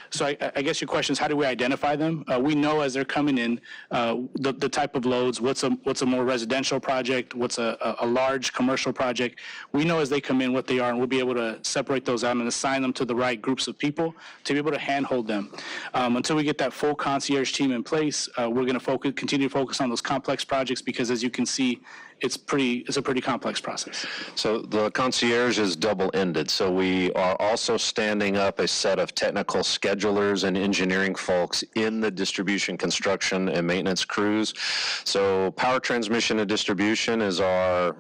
So I guess your question is, how do we identify them? We know as they're coming in the type of loads, what's a more residential project, what's a large commercial project. We know as they come in what they are, and we'll be able to separate those out and assign them to the right groups of people to be able to handhold them. Until we get that full concierge team in place, we're going to continue to focus on those complex projects because, as you can see, it's a pretty complex process. So the concierge is double-ended. So we are also standing up a set of technical scheduling schedulers and engineering folks in the distribution, construction, and maintenance crews. So power transmission and distribution is our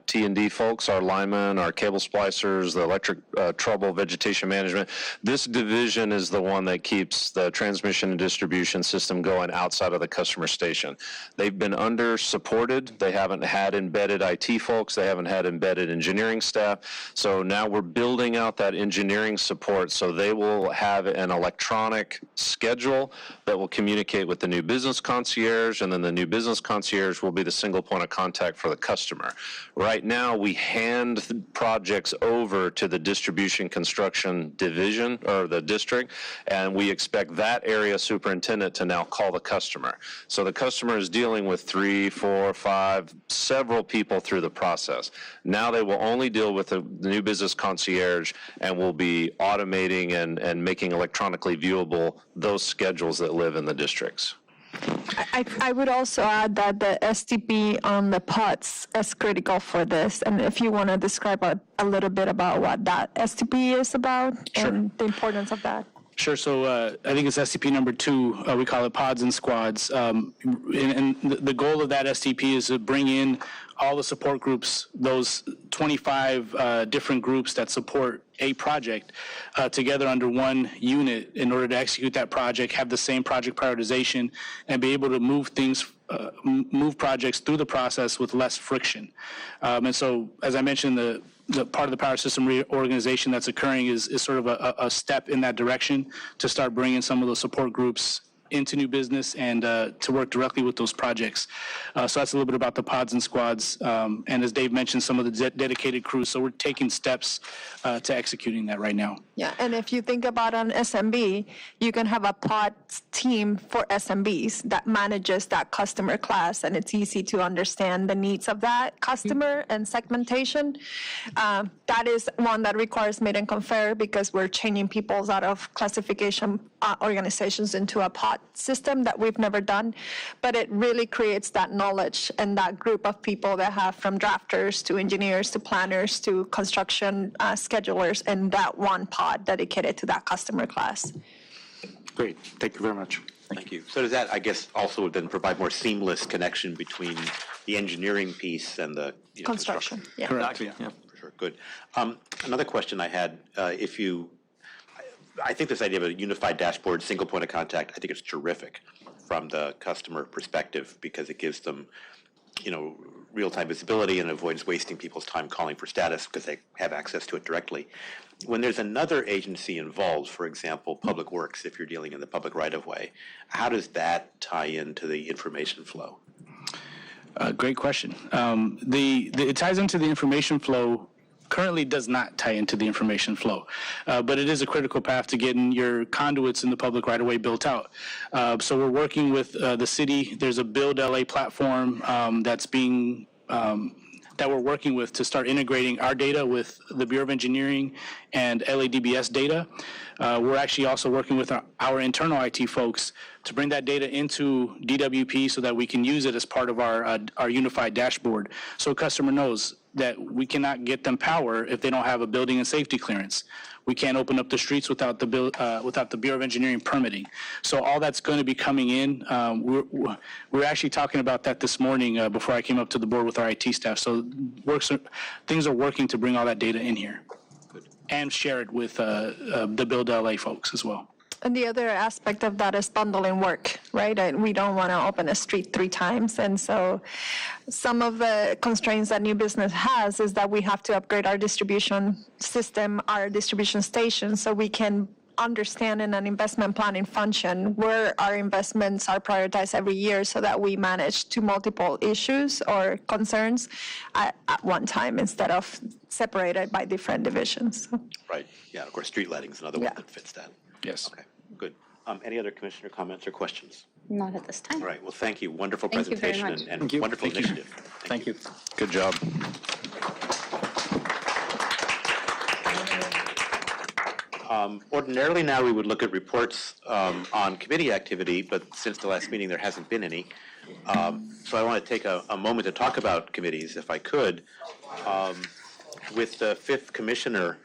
T&D folks, our linemen, our cable splicers, the electric trouble, vegetation management. This division is the one that keeps the transmission and distribution system going outside of the customer station. They've been under supported. They haven't had embedded IT folks. They haven't had embedded engineering staff. So now we're building out that engineering support so they will have an electronic schedule that will communicate with the new business concierge, and then the new business concierge will be the single point of contact for the customer. Right now, we hand projects over to the distribution construction division or the district, and we expect that area superintendent to now call the customer. So the customer is dealing with 3, 4, 5, several people through the process. Now they will only deal with the new business concierge and will be automating and making electronically viewable those schedules that live in the districts. I would also add that the STP on the POTS is critical for this. And if you want to describe a little bit about what that STP is about and the importance of that. Sure. So I think it's STP number 2. We call it pods and squads. And the goal of that STP is to bring in all the support groups, those 25 different groups that support a project together under one unit in order to execute that project, have the same project prioritization, and be able to move things, move projects through the process with less friction. And so, as I mentioned, the part of the power system reorganization that's occurring is sort of a step in that direction to start bringing some of those support groups into new business and to work directly with those projects. So that's a little bit about the pods and squads. And as Dave mentioned, some of the dedicated crews. So we're taking steps to executing that right now. Yeah, and if you think about an SMB, you can have a pod team for SMBs that manages that customer class, and it's easy to understand the needs of that customer and segmentation. That is one that requires meet and confer because we're changing people's out of classification organizations into a pod system that we've never done. But it really creates that knowledge and that group of people that have from drafters to engineers to planners to construction schedulers and that one pod dedicated to that customer class. Great. Thank you very much. Thank you. So does that, I guess, also then provide more seamless connection between the engineering piece and the construction? Yeah. Correct. Yeah. For sure. Good. Another question I had, I think this idea of a unified dashboard, single point of contact, I think it's terrific from the customer perspective because it gives them, real-time visibility and avoids wasting people's time calling for status because they have access to it directly. When there's another agency involved, for example, Public Works, if you're dealing in the public right-of-way, how does that tie into the information flow? Great question. It ties into the information flow. Currently does not tie into the information flow, but it is a critical path to getting your conduits in the public right-of-way built out. So we're working with the city. There's a Build LA platform that we're working with to start integrating our data with the Bureau of Engineering and LADBS data. We're actually also working with our internal IT folks to bring that data into DWP so that we can use it as part of our unified dashboard. So a customer knows that we cannot get them power if they don't have a building and safety clearance. We can't open up the streets without the Bureau of Engineering permitting. So all that's going to be coming in. We're actually talking about that this morning before I came up to the board with our IT staff. So things are working to bring all that data in here and share it with the Build LA folks as well. And the other aspect of that is bundling work, right? We don't want to open a street 3 times. And so some of the constraints that new business has is that we have to upgrade our distribution system, our distribution station, so we can understand in an investment planning function where our investments are prioritized every year so that we manage to multiple issues or concerns at one time instead of separated by different divisions. Right. Yeah, of course, street lighting is another one that fits that. Yes. Okay, good. Any other commissioner comments or questions? Not at this time. All right, well, thank you. Wonderful Thank you very presentation much. and wonderful initiative. Thank you. Good job. Ordinarily now we would look at reports on committee activity, but since the last meeting there hasn't been any. So I want to take a moment to talk about committees, if I could. With the 5th commissioner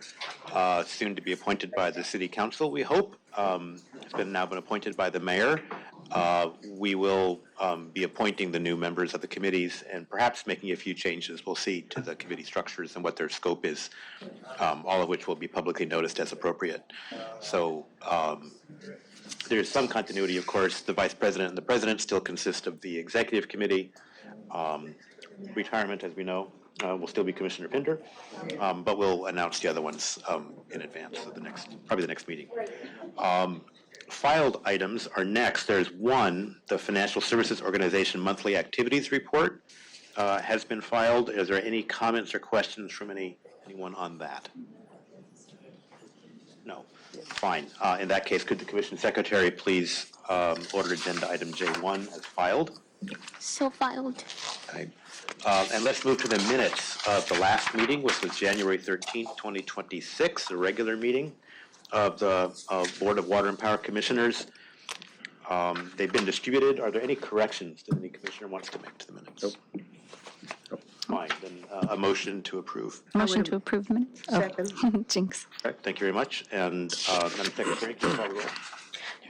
soon to be appointed by the City Council, we hope now been appointed by the mayor. We will be appointing the new members of the committees and perhaps making a few changes, we'll see, to the committee structures and what their scope is, all of which will be publicly noticed as appropriate. So there's some continuity, of course. The vice president and the president still consist of the executive committee. Retirement, as we know, will still be Commissioner Pinder, but we'll announce the other ones in advance of probably the next meeting. Filed items are next. There's one, the Financial Services Organization Monthly Activities Report has been filed. Is there any comments or questions from anyone on that? No. Fine. In that case, could the Commission Secretary please order agenda item J1 as filed? So filed. Okay. And let's move to the minutes of the last meeting, which was January 13th, 2026, the regular meeting of the Board of Water and Power Commissioners. They've been distributed. Are there any corrections that any commissioner wants to make to the minutes? Nope. Fine. Then a motion to approve. Motion to approve the minutes? Second. Jinx. All right. Thank you very much. And Madam Secretary, can you call the roll?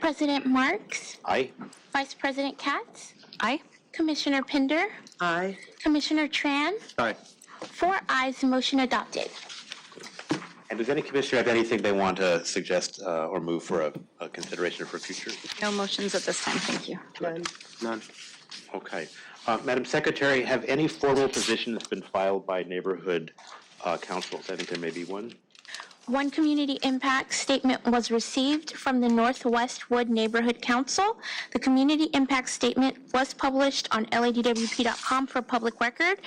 President Marks? Aye. Vice President KATZ? Aye. Commissioner Pinder? Aye. Commissioner TRAN? Aye. 4 ayes, motion adopted. And does any commissioner have anything they want to suggest or move for a consideration for future? No motions at this time, thank you. None. Okay. Madam Secretary, have any formal positions been filed by neighborhood councils? I think there may be one. One community impact statement was received from the Northwest Wood Neighborhood Council. The community impact statement was published on ladwp.com for public record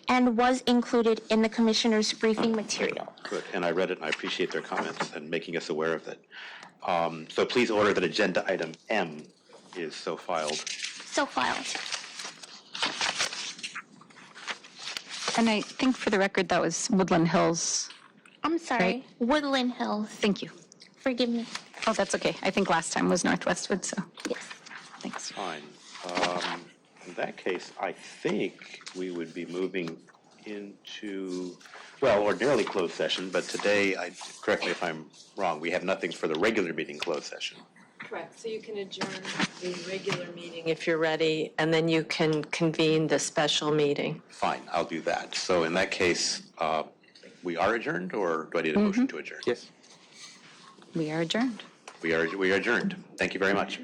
and was included in the commissioner's briefing material. Good. And I read it, and I appreciate their comments and making us aware of it. So please order that agenda item M is so filed. So filed. And I think for the record, that was Woodland Hills. I'm sorry, Right. Woodland Hills. Thank you. Forgive me. Oh, that's okay. I think last time was Northwest Wood, so Yes. thanks. Fine. In that case, I think we would be moving into, well, ordinarily closed session, but today, correct me if I'm wrong, we have nothing for the regular meeting closed session. Correct, so you can adjourn the regular meeting if you're ready, and then you can convene the special meeting. Fine, I'll do that. So in that case, we are adjourned, or do I need a motion to adjourn? Yes. We are adjourned. We are adjourned. Thank you very much.